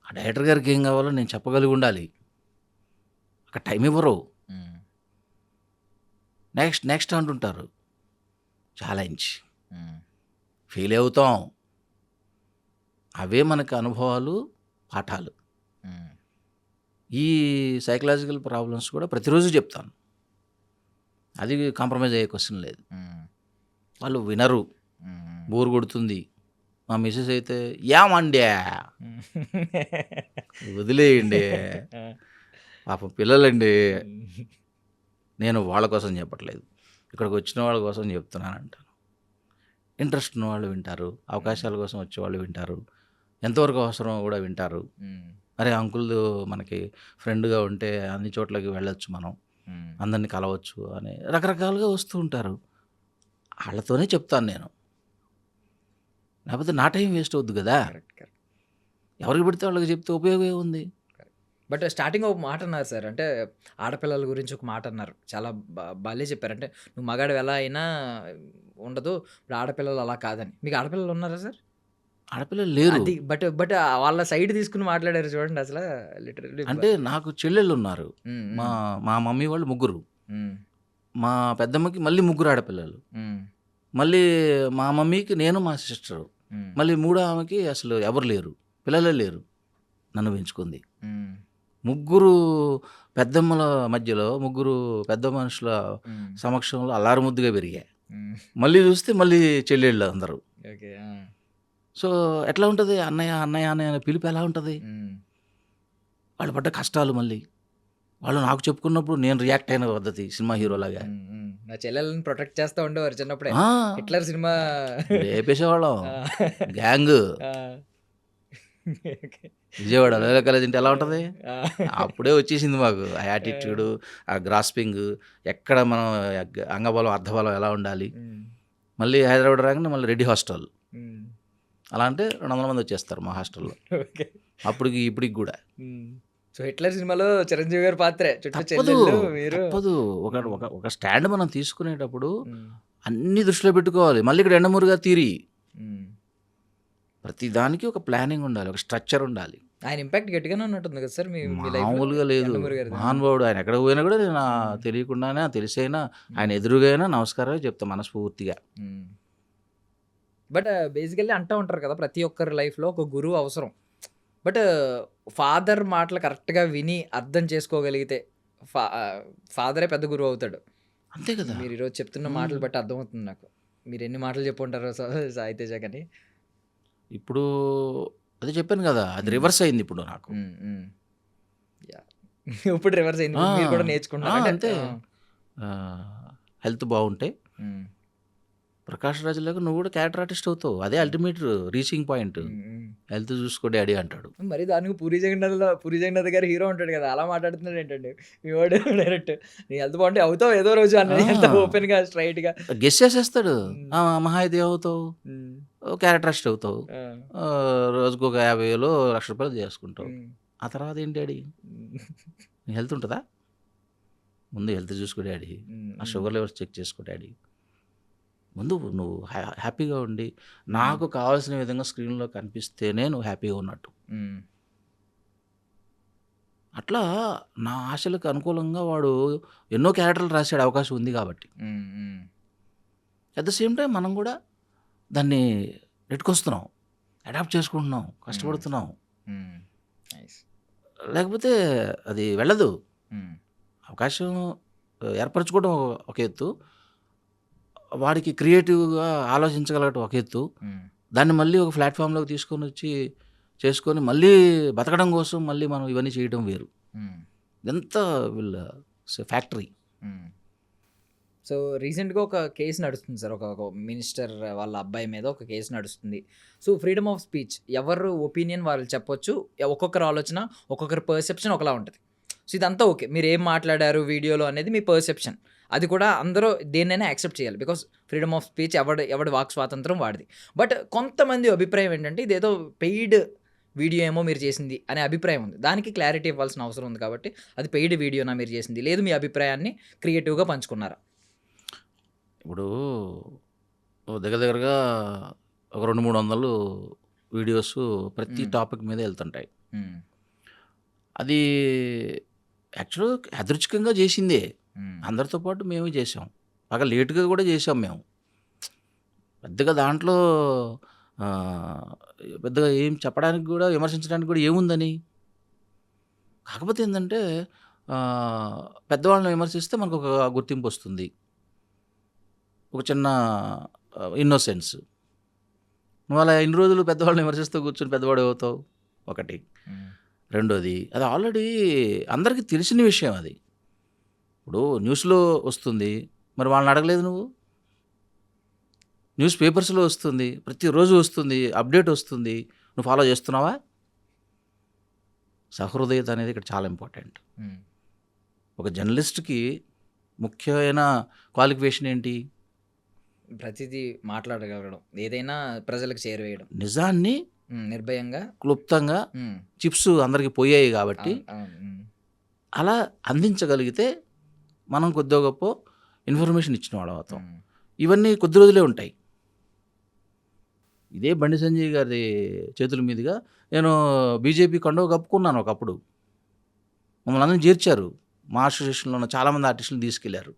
ఆ డైరెక్టర్ గారికి ఏం కావాలో నేను చెప్పగలిగి ఉండాలి. అక్కడ టైం ఇవ్వరు. హ్మ్. నెక్స్ట్ అంటుంటారు. ఛాలెంజ్. హ్మ్. ఫెయిల్ అవుతాం. అవే మనకు అనుభవాలు, పాఠాలు. హ్మ్. ఈ సైకలాజికల్ ప్రాబ్లమ్స్ కూడా ప్రతిరోజు చెప్తాను. అది కాంప్రమైజ్ అయ్యే క్వశ్చన్ లేదు. హ్మ్. వాళ్ళు వినరు. హ్మ్. బోర్ కొడుతుంది. మా మిసెస్ అయితే ఏమండ్యా వదిలేయండి, పాపం పిల్లలండి. నేను వాళ్ళ కోసం చెప్పట్లేదు, ఇక్కడికి వచ్చిన వాళ్ళ కోసం చెప్తున్నాను అంటాను. ఇంట్రెస్ట్ ఉన్న వాళ్ళు వింటారు. అవకాశాల కోసం వచ్చేవాళ్ళు వింటారు. ఎంతవరకు అవసరమో కూడా వింటారు. హ్మ్. అరే అంకుల్ మనకి ఫ్రెండ్గా ఉంటే అన్ని చోట్లకి వెళ్ళొచ్చు, మనం హ్మ్. అందరిని కలవచ్చు అని రకరకాలుగా వస్తూ ఉంటారు. వాళ్ళతోనే చెప్తాను నేను. లేకపోతే నా టైం వేస్ట్ అవుద్ది కదా. కరెక్ట్. కరెక్ట్. ఎవరికి పెడితే వాళ్ళకి చెప్తే ఉపయోగం ఏముంది? బట్ స్టార్టింగ్‌లో ఒక మాట అన్నారు సార్. అంటే ఆడపిల్లల గురించి ఒక మాట అన్నారు. చాలా భలే చెప్పారు. అంటే నువ్వు మగాడివి ఎలా అయినా ఉండదు. ఇప్పుడు ఆడపిల్లలు అలా కాదని. మీకు ఆడపిల్లలు ఉన్నారా సార్? ఆడపిల్లలు లేరు. అది బట్ వాళ్ళ సైడ్ తీసుకొని మాట్లాడారు చూడండి అసల లిటరల్లీ. అంటే నాకు చెల్లెళ్ళు ఉన్నారు. హ్మ్. మా హ్మ్. మా మమ్మీ వాళ్ళు ముగ్గురు. హ్మ్. మా పెద్దమ్మకి మళ్ళీ ముగ్గురు ఆడపిల్లలు. ఉమ్, మళ్ళీ మా మమ్మీకి నేను, మా సిస్టరు. ఉమ్, మళ్ళీ మూడో ఆమెకి అసలు ఎవరు లేరు, పిల్లలే లేరు. నన్ను పెంచుకుంది. ఉమ్, ముగ్గురు పెద్దమ్మల మధ్యలో, ముగ్గురు పెద్ద మనుషుల ఉమ్, సమక్షంలో అల్లారు ముద్దుగా పెరిగా. ఉమ్, మళ్ళీ చూస్తే మళ్ళీ చెల్లెళ్ళు అందరూ. ఓకే. సో ఎట్లా ఉంటుంది, అన్నయ్య అన్నయ్య అన్నయ్య అనే పిలుపు ఎలా ఉంటుంది? వాళ్ళు పడ్డ కష్టాలు మళ్ళీ వాళ్ళు నాకు చెప్పుకున్నప్పుడు నేను రియాక్ట్ అయిన పద్ధతి సినిమా హీరోలాగా. నా చెల్లెలను ప్రొటెక్ట్ చేస్తూ ఉండేవారు చిన్నప్పుడే. ఆ, హిట్లర్ సినిమా. లేపేసేవాళ్ళం ఆ, గ్యాంగ్. ఆ, విజయవాడ లోయల కాలేజ్ అంటే ఎలా ఉంటుంది? ఆ, అప్పుడే వచ్చేసింది మాకు ఆ యాటిట్యూడ్, ఆ గ్రాస్పింగ్, ఎక్కడ మనం అంగబలం అర్ధబలం ఎలా ఉండాలి. ఉమ్, మళ్ళీ హైదరాబాద్ రాగానే మళ్ళీ రెడ్డి హాస్టల్. ఉమ్, అలా అంటే 200 మంది వచ్చేస్తారు మా హాస్టల్లో ఓకే. అప్పటికి ఇప్పటికి కూడా. సో హిట్లర్ సినిమాలో చిరంజీవి గారి పాత్రే, చుట్టూ తప్పదు, చెల్లెళ్ళు మీరు. తప్పదు. ఒక ఒక ఒక స్టాండ్ మనం తీసుకునేటప్పుడు ఉమ్, అన్ని దృష్టిలో పెట్టుకోవాలి. మళ్ళీ ఇక్కడ ఎండమూరుగా తీరి ఉమ్. ప్రతి దానికి ఒక ప్లానింగ్ ఉండాలి, ఒక స్ట్రక్చర్ ఉండాలి. ఆయన ఇంపాక్ట్ గట్టిగానే ఉన్నట్టుంది కదా సార్ మీ మీ లైఫ్ మామూలుగా లేదు. మహానుభావుడు. ఆయన ఎక్కడ పోయినా కూడా నేను తెలియకుండానే తెలిసైనా ఆయన ఎదురుగా అయినా నమస్కారమే చెప్తా మనస్ఫూర్తిగా. బట్ బేసికల్లీ అంటూ ఉంటారు కదా ప్రతి ఒక్కరి లైఫ్లో ఒక గురువు అవసరం. బట్ ఫాదర్ మాటలు కరెక్ట్గా విని అర్థం చేసుకోగలిగితే ఫాదరే పెద్ద గురువు అవుతాడు. అంతే కదా. మీరు ఈరోజు చెప్తున్న మాటలు బట్టి అర్థమవుతుంది నాకు. మీరు ఎన్ని మాటలు చెప్పుంటారో సాయి తేజ కానీ. ఇప్పుడు అదే చెప్పాను కదా, అది రివర్స్ అయింది ఇప్పుడు నాకు. ఇప్పుడు రివర్స్ అయింది, మీరు కూడా నేర్చుకుంటారు. అంతే. హెల్త్ బాగుంటే ప్రకాష్ రాజులాగా నువ్వు కూడా క్యారెక్టర్ ఆర్టిస్ట్ అవుతావు. అదే అల్టిమేట్ రీచింగ్ పాయింట్. హెల్త్ చూసుకో డాడీ అంటాడు. మరి దానికి పూరి జగన్నాథ్ గారు హీరో ఉంటాడు కదా, అలా మాట్లాడుతున్నాడు ఏంటండి మీ వాడు డైరెక్ట్. నీ హెల్త్ బాగుంటే అవుతావు ఏదో రోజు అన్న, ఓపెన్ గా స్ట్రైట్ గా గెస్ చేసేస్తాడు. మహా అయితే ఏమవుతావు, క్యారెక్టర్ ఆర్టిస్ట్ అవుతావు. రోజుకు ఒక 50,000 1,00,000 చేసుకుంటావు. ఆ తర్వాత ఏంటి డాడీ, నీ హెల్త్ ఉంటుందా? ముందు హెల్త్ చూసుకో డాడీ, ఆ షుగర్ లెవెల్స్ చెక్ చేసుకో డాడీ. ముందు నువ్వు హ్యాపీగా ఉండి నాకు కావాల్సిన విధంగా స్క్రీన్లో కనిపిస్తేనే నువ్వు హ్యాపీగా ఉన్నట్టు. అట్లా నా ఆశలకు అనుకూలంగా వాడు ఎన్నో క్యారెక్టర్లు రాసాడు, అవకాశం ఉంది కాబట్టి. అట్ ద సేమ్ టైం మనం కూడా దాన్ని నెట్టుకొస్తున్నాం, అడాప్ట్ చేసుకుంటున్నాం, కష్టపడుతున్నాం. లేకపోతే అది వెళ్ళదు. అవకాశం ఏర్పరచుకోవడం ఒక ఎత్తు, వాడికి క్రియేటివ్గా ఆలోచించగలగటం ఒక ఎత్తు, దాన్ని మళ్ళీ ఒక ప్లాట్ఫామ్లోకి తీసుకొని వచ్చి చేసుకొని మళ్ళీ బతకడం కోసం మళ్ళీ మనం ఇవన్నీ చేయడం వేరు. ఎంత వీళ్ళ ఫ్యాక్టరీ. సో రీసెంట్గా ఒక కేసు నడుస్తుంది సార్, ఒక మినిస్టర్ వాళ్ళ అబ్బాయి మీద ఒక కేసు నడుస్తుంది. సో ఫ్రీడమ్ ఆఫ్ స్పీచ్, ఎవరు ఒపీనియన్ వాళ్ళు చెప్పొచ్చు, ఒక్కొక్కరు ఆలోచన ఒక్కొక్కరి పర్సెప్షన్ ఒకలా ఉంటుంది. సో ఇదంతా ఓకే, మీరు ఏం మాట్లాడారు వీడియోలో అనేది మీ పర్సెప్షన్, అది కూడా అందరూ దేన్నైనా యాక్సెప్ట్ చేయాలి, బికాస్ ఫ్రీడమ్ ఆఫ్ స్పీచ్, ఎవడి వాక్ స్వాతంత్రం వాడిది. బట్ కొంతమంది అభిప్రాయం ఏంటంటే ఇదేదో పెయిడ్ వీడియో ఏమో మీరు చేసింది అనే అభిప్రాయం ఉంది. దానికి క్లారిటీ ఇవ్వాల్సిన అవసరం ఉంది. కాబట్టి అది పెయిడ్ వీడియోనా మీరు చేసింది, లేదు మీ అభిప్రాయాన్ని క్రియేటివ్గా పంచుకున్నారా? ఇప్పుడు దగ్గరగా ఒక 200-300 వీడియోస్ ప్రతి టాపిక్ మీద వెళ్తుంటాయి. అది యాక్చువల్గా యాదృచ్ఛికంగా చేసిందే, అందరితో పాటు మేము చేసాం, బాగా లేటుగా కూడా చేసాం మేము. పెద్దగా దాంట్లో పెద్దగా ఏం చెప్పడానికి కూడా, విమర్శించడానికి కూడా ఏముందని. కాకపోతే ఏంటంటే పెద్దవాళ్ళని విమర్శిస్తే మనకు ఒక గుర్తింపు వస్తుంది, ఒక చిన్న ఇన్నోసెన్స్. నువ్వు అలా ఇన్ని రోజులు పెద్దవాళ్ళని విమర్శిస్తూ కూర్చొని పెద్దవాడు అవుతావు ఒకటి. రెండోది, అది ఆల్రెడీ అందరికీ తెలిసిన విషయం. అది ఇప్పుడు న్యూస్లో వస్తుంది, మరి వాళ్ళని అడగలేదు నువ్వు. న్యూస్ పేపర్స్లో వస్తుంది, ప్రతిరోజు వస్తుంది, అప్డేట్ వస్తుంది, నువ్వు ఫాలో చేస్తున్నావా? సహృదయత అనేది ఇక్కడ చాలా ఇంపార్టెంట్. ఒక జర్నలిస్ట్కి ముఖ్యమైన క్వాలిఫికేషన్ ఏంటి? ప్రతిదీ మాట్లాడగలగడం, ఏదైనా ప్రజలకు చేరవేయడం, నిజాన్ని నిర్భయంగా క్లుప్తంగా. చిప్స్ అందరికి పోయాయి కాబట్టి అలా అందించగలిగితే మనం కొద్దిగా గొప్ప ఇన్ఫర్మేషన్ ఇచ్చిన వాడు అవుతాం. ఇవన్నీ కొద్ది రోజులే ఉంటాయి. ఇదే బండి సంజయ్ గారి చేతుల మీదుగా నేను బీజేపీ కండువా కప్పుకున్నాను. ఒకప్పుడు మమ్మల్ని అందరినీ చేర్చారు, మా అసోసియేషన్లో ఉన్న చాలామంది ఆర్టిస్టులను తీసుకెళ్లారు.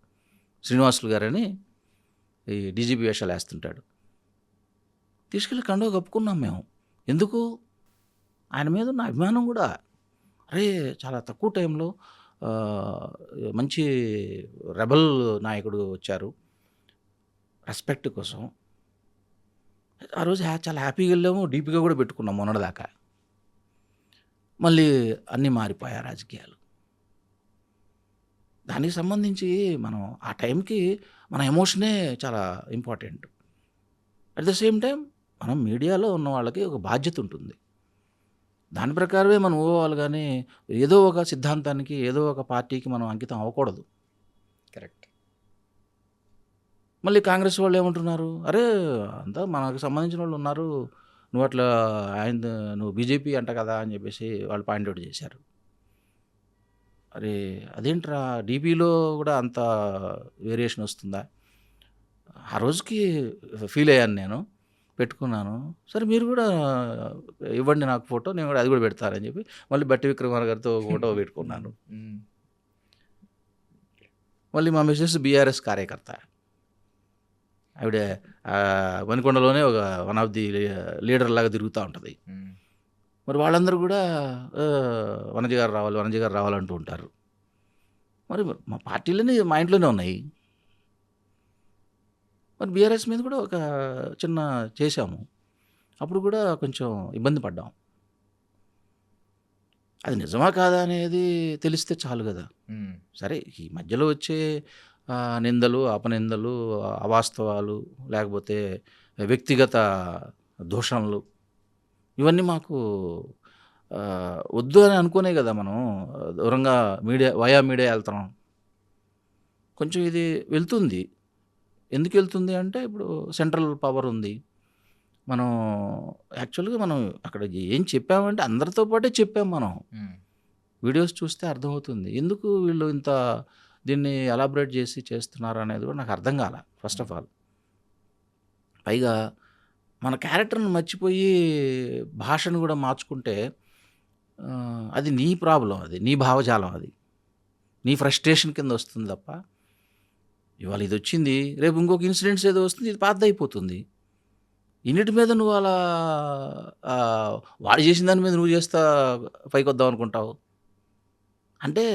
శ్రీనివాసులు గారని ఈ డీజీపీ వేషాలు వేస్తుంటాడు. తీసుకెళ్ళి కండువా కప్పుకున్నాం మేము. ఎందుకు? ఆయన మీద ఉన్న అభిమానం కూడా. అరే చాలా తక్కువ టైంలో మంచి రెబల్ నాయకుడు వచ్చారు రెస్పెక్ట్ కోసం. ఆ రోజు చాలా హ్యాపీగా వెళ్ళాము. డీపీగా కూడా పెట్టుకున్నాం మొన్నటిదాకా. మళ్ళీ అన్నీ మారిపోయాయి రాజకీయాలు. దానికి సంబంధించి మనం ఆ టైంకి మన ఎమోషనే చాలా important. At the same time మనం మీడియాలో ఉన్న వాళ్ళకి ఒక బాధ్యత ఉంటుంది. దాని ప్రకారమే మనం ఊహవాలి, కానీ ఏదో ఒక సిద్ధాంతానికి ఏదో ఒక పార్టీకి మనం అంకితం అవ్వకూడదు. కరెక్ట్. మళ్ళీ కాంగ్రెస్ వాళ్ళు ఏమంటున్నారు, అరే అంతా మనకు సంబంధించిన వాళ్ళు ఉన్నారు, నువ్వు అట్లా నువ్వు బీజేపీ అంట కదా అని చెప్పేసి వాళ్ళు పాయింట్అవుట్ చేశారు. అరే అదేంట్రా, డీపీలో కూడా అంత వేరియేషన్ వస్తుందా? ఆ రోజుకి ఫీల్ అయ్యాను నేను, పెట్టుకున్నాను. సరే మీరు కూడా ఇవ్వండి నాకు ఫోటో, నేను కూడా అది కూడా పెడతానని చెప్పి మళ్ళీ బట్టి విక్రమార్ గారితో ఫోటో పెట్టుకున్నాను. మళ్ళీ మా మిసెస్ బీఆర్ఎస్ కార్యకర్త, ఆవిడ వనికొండలోనే ఒక వన్ ఆఫ్ ది లీడర్ లాగా తిరుగుతూ ఉంటుంది. మరి వాళ్ళందరూ కూడా వనజ గారు రావాలంటూ ఉంటారు. మరి మా పార్టీలోనే మా ఇంట్లోనే ఉన్నాయి. మరి బీఆర్ఎస్ మీద కూడా ఒక చిన్న చేశాము. అప్పుడు కూడా కొంచెం ఇబ్బంది పడ్డాం. అది నిజమా కాదా అనేది తెలిస్తే చాలు కదా. సరే ఈ మధ్యలో వచ్చే నిందలు, అపనిందలు, అవాస్తవాలు, లేకపోతే వ్యక్తిగత దూషణలు, ఇవన్నీ మాకు వద్దు అని అనుకునే కదా మనం దూరంగా వయా మీడియా వెళ్తున్నాం. కొంచెం ఇది వెళ్తుంది. ఎందుకు వెళ్తుంది అంటే, ఇప్పుడు సెంట్రల్ పవర్ ఉంది. మనం యాక్చువల్గా మనం అక్కడ ఏం చెప్పామంటే అందరితో పాటే చెప్పాం మనం. వీడియోస్ చూస్తే అర్థమవుతుంది ఎందుకు వీళ్ళు ఇంత దీన్ని ఎలాబరేట్ చేసి చేస్తున్నారు అనేది కూడా నాకు అర్థం కాల. ఫస్ట్ ఆఫ్ ఆల్, పైగా మన క్యారెక్టర్ని మర్చిపోయి భాషను కూడా మార్చుకుంటే అది నీ ప్రాబ్లం, అది నీ భావజాలం, అది నీ ఫ్రస్ట్రేషన్ కింద వస్తుంది తప్ప, ఇవాళ ఇది వచ్చింది రేపు ఇంకొక ఇన్సిడెంట్స్ ఏదో వస్తుంది, ఇది పాత అయిపోతుంది. ఇన్నిటి మీద నువ్వు అలా వాడు చేసిన దాని మీద నువ్వు చేస్తా పైకి వద్దాం అనుకుంటావు అంటే,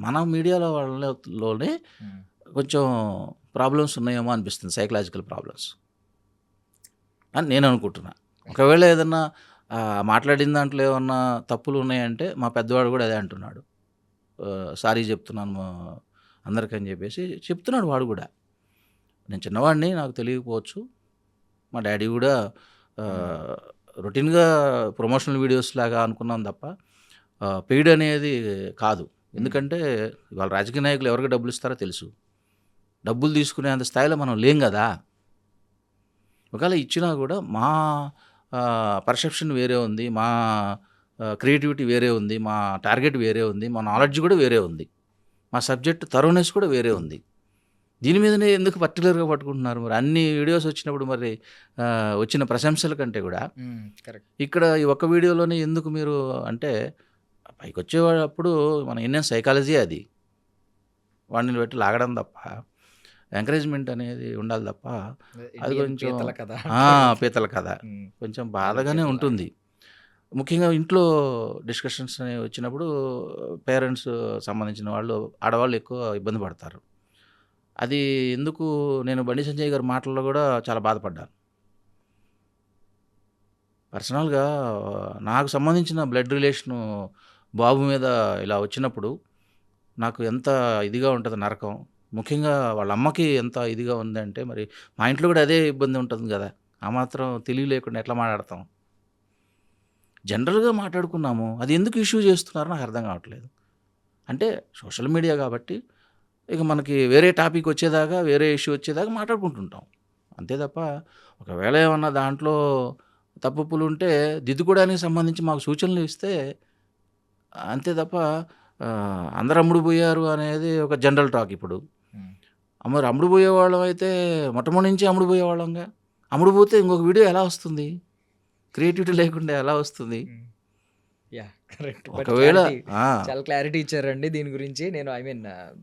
మన మీడియాలో వాళ్ళలోనే కొంచెం ప్రాబ్లమ్స్ ఉన్నాయేమో అనిపిస్తుంది, సైకలాజికల్ ప్రాబ్లమ్స్ అని నేను అనుకుంటున్నా. ఒకవేళ ఏదన్నా మాట్లాడిన దాంట్లో ఏమన్నా తప్పులు ఉన్నాయంటే మా పెద్దవాడు కూడా అదే అంటున్నాడు, సారీ చెప్తున్నాను అందరికని చెప్పేసి చెప్తున్నాడు వాడు కూడా. నేను చిన్నవాడిని, నాకు తెలియకపోవచ్చు. మా డాడీ కూడా రొటీన్గా ప్రమోషనల్ వీడియోస్ లాగా అనుకున్నాం తప్ప పెయిడ్ అనేది కాదు. ఎందుకంటే వాళ్ళ రాజకీయ నాయకులు ఎవరికి డబ్బులు ఇస్తారో తెలుసు. డబ్బులు తీసుకునే అంత స్థాయిలో మనం లేం కదా. ఒకవేళ ఇచ్చినా కూడా మా పర్సెప్షన్ వేరే ఉంది, మా క్రియేటివిటీ వేరే ఉంది, మా టార్గెట్ వేరే ఉంది, మా నాలెడ్జ్ కూడా వేరే ఉంది, మా సబ్జెక్ట్ థరోనెస్ కూడా వేరే ఉంది. దీని మీదనే ఎందుకు పర్టికులర్గా పట్టుకుంటున్నారు? మరి అన్ని వీడియోస్ వచ్చినప్పుడు మరి వచ్చిన ప్రశంసల కంటే కూడా ఇక్కడ ఈ ఒక్క వీడియోలోనే ఎందుకు మీరు అంటే, పైకి వచ్చేటప్పుడు మన ఇండియన్ సైకాలజీ అది, వాడిని పెట్టి లాగడం తప్ప ఎంకరేజ్మెంట్ అనేది ఉండాలి తప్ప, అది కొంచెం పీతల కథ కొంచెం బాధగానే ఉంటుంది. ముఖ్యంగా ఇంట్లో డిస్కషన్స్ వచ్చినప్పుడు పేరెంట్స్ సంబంధించిన వాళ్ళు, ఆడవాళ్ళు ఎక్కువ ఇబ్బంది పడతారు. అది ఎందుకు నేను బండి సంజయ్ గారి మాటల్లో కూడా చాలా బాధపడ్డాను. పర్సనల్గా నాకు సంబంధించిన బ్లడ్ రిలేషను బాబు మీద ఇలా వచ్చినప్పుడు నాకు ఎంత ఇదిగా ఉంటుంది నరకం. ముఖ్యంగా వాళ్ళ అమ్మకి ఎంత ఇదిగా ఉందంటే, మరి మా ఇంట్లో కూడా అదే ఇబ్బంది ఉంటుంది కదా. ఆ మాత్రం తెలివి లేకుండా ఎట్లా మాట్లాడతాం? జనరల్గా మాట్లాడుకున్నాము, అది ఎందుకు ఇష్యూ చేస్తున్నారో నాకు అర్థం కావట్లేదు. అంటే సోషల్ మీడియా కాబట్టి ఇక మనకి వేరే టాపిక్ వచ్చేదాకా, వేరే ఇష్యూ వచ్చేదాకా మాట్లాడుకుంటుంటాం అంతే తప్ప, ఒకవేళ ఏమన్నా దాంట్లో తప్పులు ఉంటే దిద్దుకోవడానికి సంబంధించి మాకు సూచనలు ఇస్తే అంతే తప్ప, అందరు అమ్ముడు పోయారు అనేది ఒక జనరల్ టాక్. ఇప్పుడు మరి అమ్ముడు పోయేవాళ్ళం అయితే మొట్టమొదటి నుంచి అమ్ముడు పోయేవాళ్ళంగా, అమ్ముడు పోతే ఇంకొక వీడియో ఎలా వస్తుంది? క్రియేటివిటీ లేకుండా ఎలా వస్తుంది? యాహ్! కరెక్ట్. బట్ ఒకవేళ క్లారిటీ ఆ! చాలా క్లారిటీ ఇచ్చారండి దీని గురించి. నేను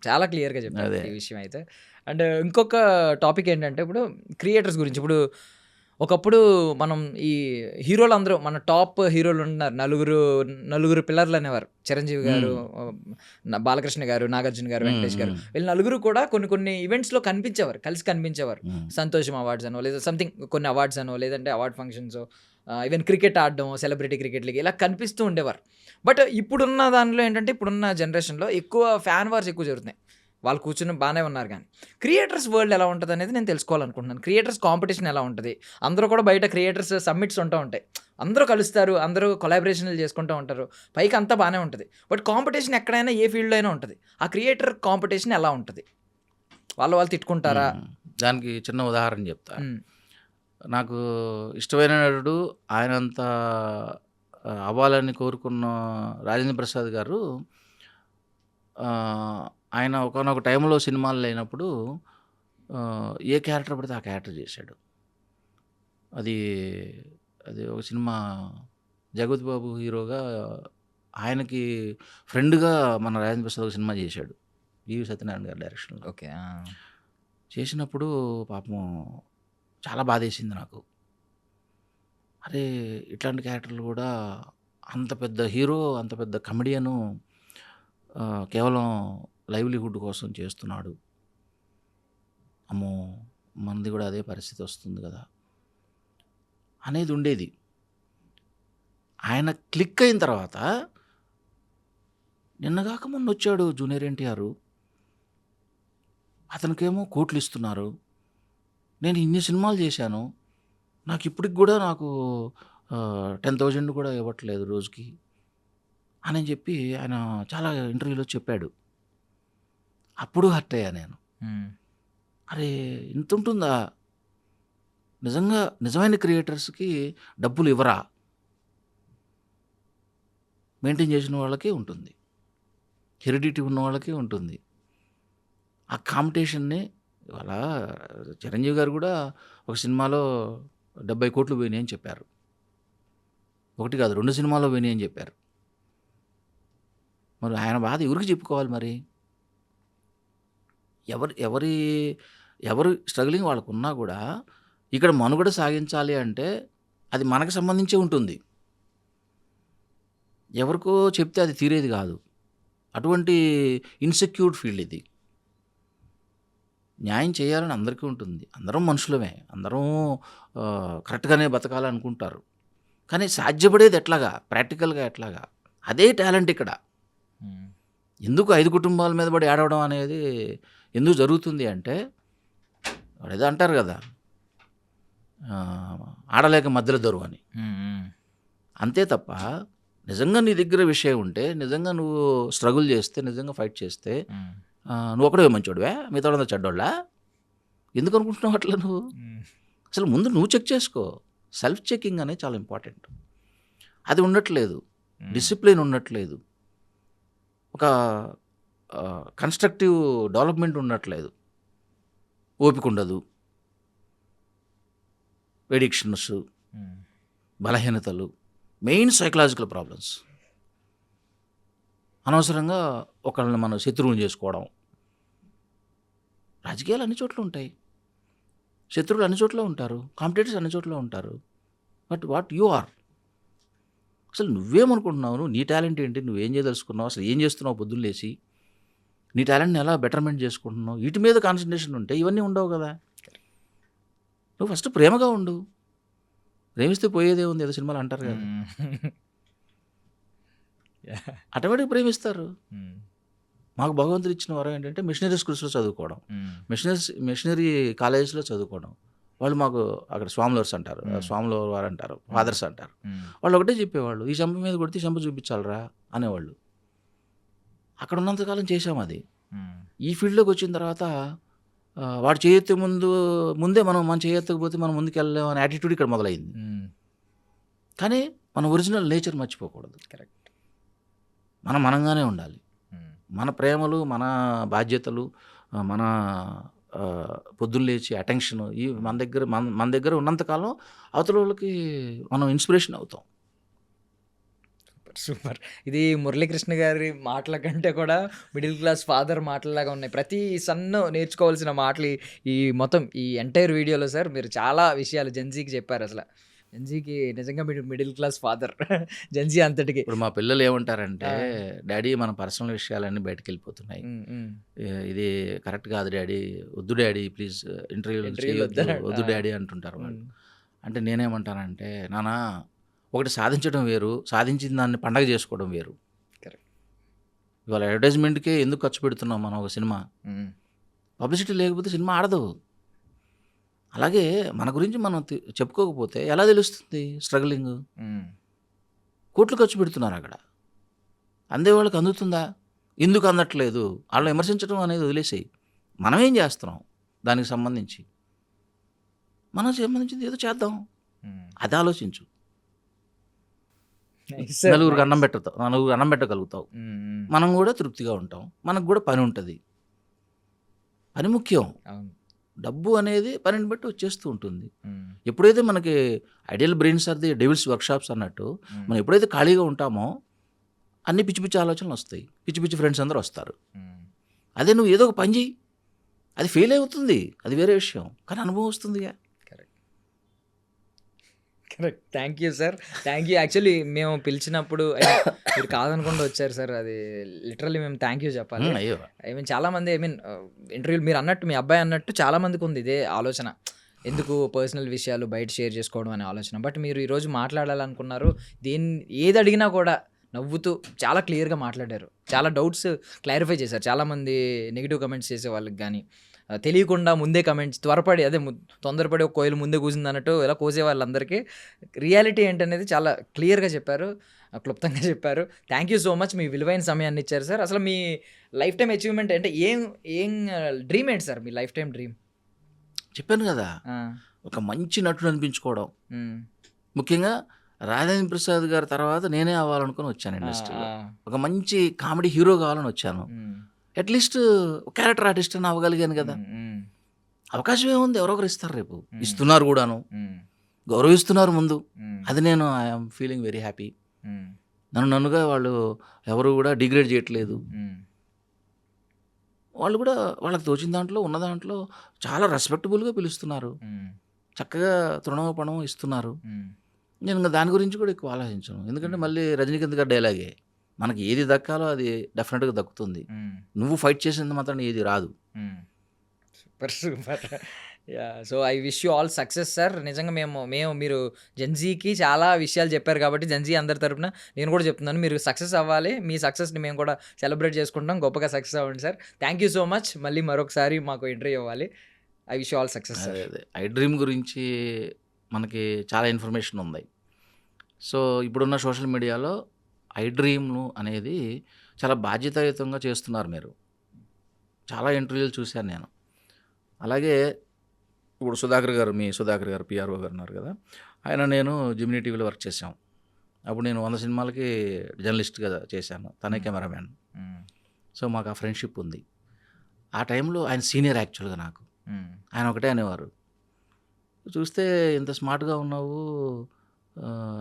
చాలా క్లియర్‌గా చెప్పారు అదే. ఈ విషయం అయితే. అండ్ ఇంకొక టాపిక్ ఏంటంటే ఇప్పుడు క్రియేటర్స్ గురించి. ఇప్పుడు ఒకప్పుడు మనం ఈ హీరోలందరూ మన టాప్ హీరోలున్నారు. నలుగురు పిల్లర్లనేవారు. చిరంజీవి గారు, హ్మ్. ఆహ్, బాలకృష్ణ గారు, నాగార్జున గారు, హ్మ్. వెంకటేష్ గారు. హ్మ్. వీళ్ళు నలుగురు కూడా కొన్ని ఈవెంట్స్‌లో కనిపించేవారు. కలిసి కనిపించేవారు. హ్మ్. సంతోషం అవార్డ్స్ అనో, లేదా సంథింగ్ కొన్ని అవార్డ్స్ అనో, లేదంటే అవార్డ్ ఫంక్షన్సో, ఈవెన్ క్రికెట్ ఆడడం, సెలబ్రిటీ క్రికెట్ లీగ్ ఇలా కనిపిస్తూ ఉండేవారు. బట్ ఇప్పుడున్న దానిలో ఏంటంటే, ఇప్పుడున్న జనరేషన్‌లో ఎక్కువ ఫ్యాన్ వార్స్ ఎక్కువ జరుగుతున్నాయి. వాళ్ళు కూర్చొని బానే ఉన్నారు గానీ. క్రియేటర్స్ వరల్డ్ ఎలా ఉంటదనేది నేను తెలుసుకోవాలనుకుంటున్నాను. క్రియేటర్స్ కాంపిటీషన్ ఎలా ఉంటది? అందరూ కూడా బయట క్రియేటర్స్ సమ్మిట్స్ ఉంటూ ఉంటాయి. అందరూ కలుస్తారు. అందరూ కొలాబరేషన్‌లు చేసుకుంటూ ఉంటారు. పైకి అంతా బానే ఉంటది. బట్ కాంపిటీషన్ ఎక్కడైనా ఏ ఫీల్డ్‌లో అయినా ఉంటది. ఆ క్రియేటర్ కాంపిటీషన్ ఎలా ఉంటది? వాళ్ళు తిట్టుకుంటారా? హ్మ్. దానికి చిన్న ఉదాహరణ చెప్తా. హ్మ్. నాకు ఇష్టమైన నటుడు ఆయనంత అవ్వాలని కోరుకున్న రాజేంద్ర ప్రసాద్ గారు ఆయన ఒకానొక టైంలో సినిమాలు లేనప్పుడు ఏ క్యారెక్టర్ పడితే ఆ క్యారెక్టర్ చేశాడు. అది అది ఒక సినిమా 'జగపతి బాబు' హీరోగా ఆయనకి ఫ్రెండ్‌గా మన రాజేంద్ర ప్రసాద్ ఒక సినిమా చేశాడు. ఈవి సత్యనారాయణ గారి డైరెక్షన్‌లో. ఓకే. ఆ! చేసినప్పుడు పాపం చాలా బాధేసింది నాకు. అరే! ఇట్లాంటి క్యారెక్టర్‌లు గూడా అంత పెద్ద హీరో, అంత పెద్ద కమెడియను కేవలం లైవ్లీహుడ్ కోసం చేస్తున్నాడు. అమ్మో! మనది గూడా అదే పరిస్థితి వస్తుంది గదా! అనేది ఉండేది. ఆయన క్లిక్ అయిన తర్వాత నిన్నగాక మొన్నొచ్చాడు జూనియర్ ఎన్టీఆర్. అతనికేమో కోట్లిస్తున్నారు. నేను ఇన్ని సినిమాలు చేశాను. నాకిప్పటికి గూడా నాకు 10,000 కూడా ఇవ్వట్లేదు రోజుకి అని చెప్పి ఆయన చాలా ఇంటర్వ్యూలో చెప్పాడు. అప్పుడు హర్ట్ అయ్యా నేను. హ్మ్. అరే! ఇంతుంటుందా? నిజంగా నిజమైన క్రియేటర్స్‌కి డబ్బులు ఇవ్వరా? మెయింటైన్ చేసిన వాళ్ళకే ఉంటుంది. హెరిడిటీ ఉన్న వాళ్ళకే ఉంటుంది. ఆ కాంపిటీషన్‌ని ఇవాళ చిరంజీవి గారు గూడా ఒక సినిమాలో 70,00,00,000 పోయినాయని చెప్పారు. ఒకటి కాదు 2 సినిమాల్లో పోయినాయని చెప్పారు. మరి ఆయన బాధ ఎవరికి చెప్పుకోవాలి మరి? ఎవరి ఎవరి ఎవరు స్ట్రగలింగ్ వాళ్ళకున్నా గూడా, ఇక్కడ మనుగడ సాగించాలి అంటే, అది మనకు సంబంధించే ఉంటుంది. ఎవరికో చెప్తే అది తీరేది గాదు. అటువంటి ఇన్‌సెక్యూర్డ్ ఫీల్డ్ ఇది. న్యాయం చేయాలని అందరికీ ఉంటుంది. అందరం మనుషులమే. అందరం కరెక్ట్‌గానే బతకాలనుకుంటారు. కానీ సాధ్యపడేది ఎట్లాగా? ప్రాక్టికల్‌గా ఎట్లాగా? అదే టాలెంట్ ఇక్కడ. హ్మ్. ఎందుకు 5 కుటుంబాల మీద పడి ఏడవడం అనేది ఎందుకు జరుగుతుంది అంటే, వాడేదో అంటారు గదా! ఆడలేక మధ్యలో దొరువు అని. హ్మ్. హ్మ్. అంతే తప్ప నిజంగా నీ దగ్గర విషయం ఉంటే, నిజంగా నువ్వు స్ట్రగుల్ చేస్తే, నిజంగా ఫైట్ చేస్తే హ్మ్. నువ్వొక్కడివే మంచోడివా? మిగతా వాళ్ళందరూ చెడ్డోళ్ళా? ఎందుకు అనుకుంటున్నావు అట్లా నువ్వు? హ్మ్. అసలు ముందు నువ్వు చెక్ చేసుకో. సెల్ఫ్ చెకింగ్ అనేది చాలా ఇంపార్టెంట్. అది ఉండట్లేదు. హ్మ్. డిసిప్లిన్ ఉండట్లేదు. ఒక కన్‌స్ట్రక్టివ్ డెవలప్‌మెంట్ ఉండట్లేదు. ఓపిక ఉండదు. ఎడిక్షన్స్, హ్మ్. బలహీనతలు, మెయిన్ సైకలాజికల్ ప్రాబ్లమ్స్. అనవసరంగా ఒకళ్ళని మనం శత్రువుని చేసుకోవడం. రాజకీయాలు అన్ని చోట్ల ఉంటాయి. శత్రువులు అన్ని చోట్ల ఉంటారు. కాంపిటీటర్స్ అన్ని చోట్ల ఉంటారు. But what you are? అసలు నువ్వేమనుకుంటున్నావు? నీ టాలెంట్ ఏంటి? నువ్వేం చేయదలుచుకున్నావు? అసలు ఏం చేస్తున్నావు పొద్దున్న లేసి? నీ టాలెంట్‌ని ఎలా బెటర్‌మెంట్ చేసుకుంటున్నావు? వీటి మీద కాన్సంట్రేషన్ ఉంటే ఇవన్నీ ఉండవు కదా! నువ్వు ఫస్ట్ ప్రేమగా ఉండు. ప్రేమిస్తే పోయేదేముంది ఏదో సినిమాలో అంటారు కదా! హ్మ్. యాహ్! ఆటోమేటిక్‌గా ప్రేమిస్తారు. హ్మ్. మాకు భగవంతుడు ఇచ్చిన వరం ఏంటంటే మిషనరీ స్కూల్స్‌లో చదువుకోవడం. హ్మ్. మిషనరీ కాలేజెస్‌లో చదువుకోవడం. వాళ్ళు మాకు అక్కడ స్వాములర్స్ అంటారు. హ్మ్. స్వాముల వారు అంటారు. హ్మ్. ఫాదర్స్ అంటారు. హ్మ్. వాళ్ళు ఒకటే చెప్పేవాళ్ళు. "ఈ చెంప మీద కొడితే ఈ చెంప చూపించాలిరా" అనేవాళ్ళు. అక్కడ ఉన్నంత కాలం చేశాం అది. హ్మ్. ఈ ఫీల్డ్‌లోకి వచ్చిన తర్వాత వాడు చేయెత్తే ముందే మనం చేయెత్తకపోతే మనం ముందుకెళ్ళలేం అనే యాటిట్యూడ్ ఇక్కడ మొదలైంది. హ్మ్. కానీ మన ఒరిజినల్ నేచర్ మర్చిపోకూడదు. కరెక్ట్. మనంగానే ఉండాలి. హ్మ్. మన ప్రేమలు, మన బాధ్యతలు, మన పొద్దున్న లేచి అటెన్షను ఇవి మన దగ్గర ఉన్నంత కాలం అవతలోళ్ళకి మనం ఇన్‌స్పిరేషన్ అవుతాం. సూపర్. ఇది మురళీకృష్ణ గారి మాటల కంటే కూడా మిడిల్ క్లాస్ ఫాదర్ మాటల్లాగా ఉన్నాయి. ప్రతి సన్ను నేర్చుకోవాల్సిన మాటలు ఈ మొత్తం ఈ ఎంటైర్ వీడియోలో సార్ మీరు చాలా విషయాలు జెన్‌జీకి చెప్పారు అసల. జెన్‌జీకి నిజంగా మీరు మిడిల్ క్లాస్ ఫాదర్ జెన్‌జీ అంతటికి. ఇప్పుడు మా పిల్లలు ఏమంటారంటే, డాడీ మన పర్సనల్ విషయాలన్నీ బయటకెళ్ళిపోతున్నాయి. ఇది కరెక్ట్ కాదు డాడీ. వద్దు డాడీ ప్లీజ్ ఇంటర్వ్యూలు ఇంటర్వ్యూలు చేయొద్దు. వద్దా? వద్దు డాడీ అంటుంటారు వాళ్ళు. అంటే నేనేమంటానంటే, నాన్న ఒకటి సాధించడం వేరు, సాధించిన దాన్ని పండగ చేసుకోవడం వేరు. కరెక్ట్. ఇవాళ అడ్వర్టైజ్మెంట్‌కే ఎందుకు ఖర్చు పెడుతున్నాం మనం ఒక సినిమా? పబ్లిసిటీ లేకపోతే సినిమా ఆడదు. అలాగే మన గురించి మనం చెప్పుకోకపోతే ఎలా తెలుస్తుంది స్ట్రగలింగ్? కోట్లు ఖర్చు పెడుతున్నారు అక్కడ. అందే వాళ్ళకి అందుతుందా? ఎందుకు అందట్లేదు? వాళ్ళని విమర్శించడం అనేది వదిలేసేయి. మనం ఏం చేస్తున్నాం దానికి సంబంధించి? మనం సంబంధించింది ఏదో చేద్దాం. అది ఆలోచించు. నలుగురికి అన్నం పెట్టగలుగుతావు. మనం కూడా తృప్తిగా ఉంటాం. మనకు కూడా పని ఉంటుంది. పని ముఖ్యం. డబ్బు అనేది పనిని బట్టి వచ్చేస్తూ ఉంటుంది. ఎప్పుడైతే మనకి ideal brains are the devils workshops అన్నట్టు, మనం ఎప్పుడైతే ఖాళీగా ఉంటామో అన్ని పిచ్చి పిచ్చి ఆలోచనలు వస్తాయి. పిచ్చి పిచ్చి ఫ్రెండ్స్ అందరూ వస్తారు. అదే నువ్వు ఏదో ఒక పని చేయి, అది ఫెయిల్ అవుతుంది, అది వేరే విషయం, కానీ అనుభవం వస్తుందిగా. Correct. Thank you sir. Thank you. Actually మేము పిలిచినప్పుడు మీరు కాదనుకుండా వచ్చారు సార్. అది లిటరల్లీ మేము థ్యాంక్ యూ చెప్పాలి. అయ్యో చాలామంది ఇంటర్వ్యూలు మీరు అన్నట్టు మీ అబ్బాయి అన్నట్టు చాలామందికి ఉంది ఇదే ఆలోచన. ఎందుకు పర్సనల్ విషయాలు బయట షేర్ చేసుకోవడం అనే ఆలోచన. బట్ మీరు ఈరోజు మాట్లాడాలనుకున్నారు. ఏది అడిగినా కూడా నవ్వుతూ చాలా క్లియర్గా మాట్లాడారు. చాలా డౌట్స్ క్లారిఫై చేశారు. చాలామంది నెగిటివ్ కమెంట్స్ చేసే వాళ్ళకి కానీ తెలియకుండా ముందే కమెంట్స్ త్వరపడి తొందరపడి ఒక కోయిలు ముందే కూసింది అన్నట్టు ఇలా కోసే వాళ్ళందరికీ రియాలిటీ ఏంటనేది చాలా క్లియర్గా చెప్పారు, క్లుప్తంగా చెప్పారు. Thank you so much. మీ విలువైన సమయాన్ని ఇచ్చారు సార్. అసలు మీ లైఫ్ టైం అచీవ్మెంట్ అంటే ఏం డ్రీమ్ ఏంటి సార్? మీ లైఫ్ టైం డ్రీమ్? చెప్పాను కదా, ఒక మంచి నటుడు అనిపించుకోవడం. ముఖ్యంగా రాజేంద్ర ప్రసాద్ గారి తర్వాత నేనే అవ్వాలనుకుని వచ్చాను ఇండస్ట్రీలో. ఒక మంచి కామెడీ హీరో కావాలని వచ్చాను. అట్లీస్ట్ క్యారెక్టర్ ఆర్టిస్ట్ అని అవ్వగలిగాను కదా. అవకాశం ఏముంది, ఎవరొకరు ఇస్తారు, రేపు ఇస్తున్నారు కూడాను, గౌరవిస్తున్నారు ముందు. అది నేను ఐఎమ్ ఫీలింగ్ వెరీ హ్యాపీ. నన్నుగా వాళ్ళు ఎవరు కూడా డిగ్రేడ్ చేయట్లేదు. వాళ్ళు కూడా వాళ్ళకి తోచిన దాంట్లో ఉన్న దాంట్లో చాలా రెస్పెక్టబుల్గా పిలుస్తున్నారు, చక్కగా తృణమోపణం ఇస్తున్నారు. నేను ఇంకా దాని గురించి కూడా ఎక్కువ ఆలోచించను. ఎందుకంటే మళ్ళీ రజనీకాంత్ గారి డైలాగే, మనకి ఏది దక్కాలో అది డెఫినెట్గా దక్కుతుంది. నువ్వు ఫైట్ చేసినంత మాత్రం ఏది రాదు. Super super. So I wish you all success sir. నిజంగా మీరు జెన్జీకి చాలా విషయాలు చెప్పారు కాబట్టి జెన్జీ అందరి తరపున నేను కూడా చెప్తున్నాను, మీరు సక్సెస్ అవ్వాలి. మీ సక్సెస్ని మేము కూడా సెలబ్రేట్ చేసుకుంటాం. గొప్పగా సక్సెస్ అవ్వండి sir. Thank you so much. మళ్ళీ మరొకసారి మాకు ఇంటర్వ్యూ అవ్వాలి. I wish you all success sir. అదే ఐ డ్రీమ్ గురించి మనకి చాలా ఇన్ఫర్మేషన్ ఉంది. సో ఇప్పుడున్న సోషల్ మీడియాలో ఐ డ్రీమ్ను అనేది చాలా బాధ్యతాయుతంగా చేస్తున్నారు మీరు. చాలా ఇంటర్వ్యూలు చూశాను నేను. అలాగే ఇప్పుడు మీ సుధాకర్ గారు పిఆర్ఓ గారు ఉన్నారు కదా, నేను జెమినీ టీవీలో వర్క్ చేశాం. అప్పుడు నేను 100 సినిమాలకి జర్నలిస్ట్గా చేశాను, తనే కెమెరామ్యాన్. సో మాకు ఆ ఫ్రెండ్షిప్ ఉంది. ఆ టైంలో ఆయన సీనియర్ యాక్చువల్గా నాకు. ఆయన ఒకటే అనేవారు, చూస్తే ఇంత స్మార్ట్గా ఉన్నావు,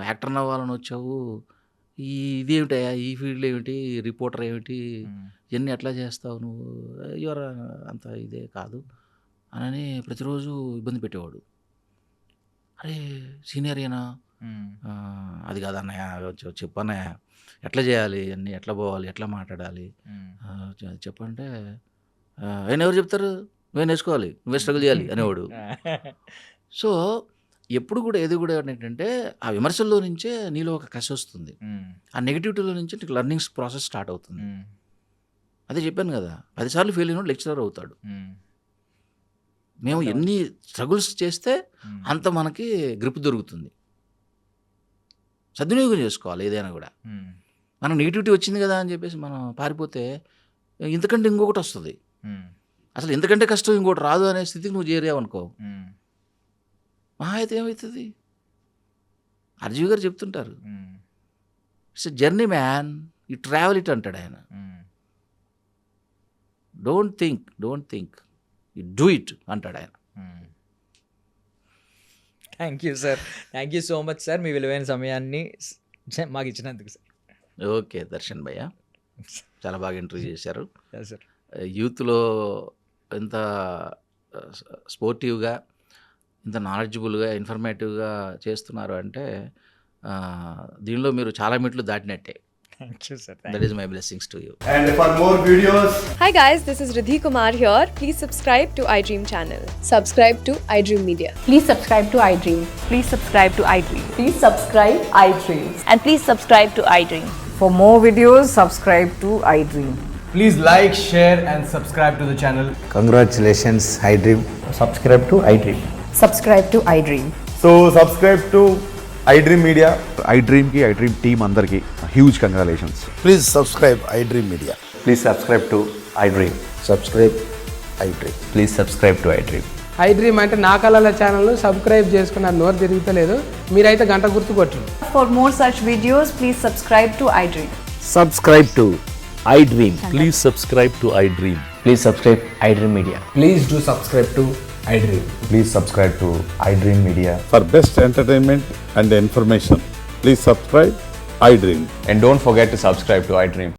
యాక్టర్ని అవ్వాలని వచ్చావు, ఇదేమిటయా ఈ ఫీల్డ్ ఏమిటి, రిపోర్టర్ ఏమిటి, ఇవన్నీ ఎట్లా చేస్తావు నువ్వు, ఎవరు అంత ఇదే కాదు అని ప్రతిరోజు ఇబ్బంది పెట్టేవాడు. అరే సీనియర్ అయినా అది కాదన్నయ్య, చెప్పన్నయ్య ఎట్లా చేయాలి, అన్నీ ఎట్లా పోవాలి, ఎట్లా మాట్లాడాలి చెప్పంటే, ఆయన ఎవరు చెప్తారు, నువ్వే నేర్చుకోవాలి, నువ్వే స్ట్రగుల్ చేయాలి అనేవాడు. సో ఎప్పుడు కూడా ఏది కూడా ఏంటంటే ఆ విమర్శల్లో నుంచే నీలో ఒక కసి వస్తుంది, ఆ నెగిటివిటీలో నుంచే నీకు లెర్నింగ్స్ ప్రాసెస్ స్టార్ట్ అవుతుంది. అదే చెప్పాను కదా, 10 సార్లు ఫెయిల్ అయిన లెక్చరర్ అవుతాడు. మేము ఎన్ని స్ట్రగుల్స్ చేస్తే అంత మనకి గ్రిప్ దొరుకుతుంది. సద్వినియోగం చేసుకోవాలి ఏదైనా కూడా. మనం నెగిటివిటీ వచ్చింది కదా అని చెప్పేసి మనం పారిపోతే ఇంతకంటే ఇంకొకటి వస్తుంది. అసలు ఇంతకంటే కష్టం ఇంకోటి రాదు అనే స్థితికి నువ్వు చేరావనుకో, మహా అయితే ఏమవుతుంది. అర్జీవి గారు చెప్తుంటారు, it's a journey man, you travel it అంటాడు ఆయన. Don't think you do it అంటాడు ఆయన. Thank you sir. Thank you so much sir, మీ విలువైన సమయాన్ని మాకు ఇచ్చినందుకు సార్. ఓకే దర్శన్ భయ్య, చాలా బాగా ఇంటర్వ్యూ చేశారు. సార్. యూత్లో ఎంత స్పోర్టివ్గా, ఇంత నాలెడ్జబుల్గా, ఇన్ఫర్మేటివ్గా చేస్తున్నారు అంటే దీనిలో మీరు చాలా మెట్లు దాటినట్టే. Thank you sir. That is my blessings to you. And for more videos, Hi guys, this is Riddhi Kumar here. Please subscribe to iDream channel. Subscribe to iDream Media. Please subscribe to iDream. Please subscribe to iDream. Please subscribe iDream. And please subscribe to iDream. For more videos, subscribe to iDream. please like, share and subscribe to the channel. Congratulations, iDream. Subscribe to iDream. Subscribe to iDream. So subscribe to iDream Media. iDream की iDream team अंदर की huge congratulations. Please subscribe iDream Media. Please subscribe to iDream. Subscribe iDream. Please subscribe to iDream. iDream అంటే నా కళల channel subscribe చేసుకున్న నోరు తిరుగుతలేదు, మీరైతే గంట గుర్తు కొట్టండి. For more such videos, please subscribe to iDream. Subscribe to iDream. Please subscribe to iDream. Please subscribe iDream Media. Please do subscribe to iDream. Please subscribe to iDream Media. For best entertainment and information, please subscribe iDream. And don't forget to subscribe to iDream.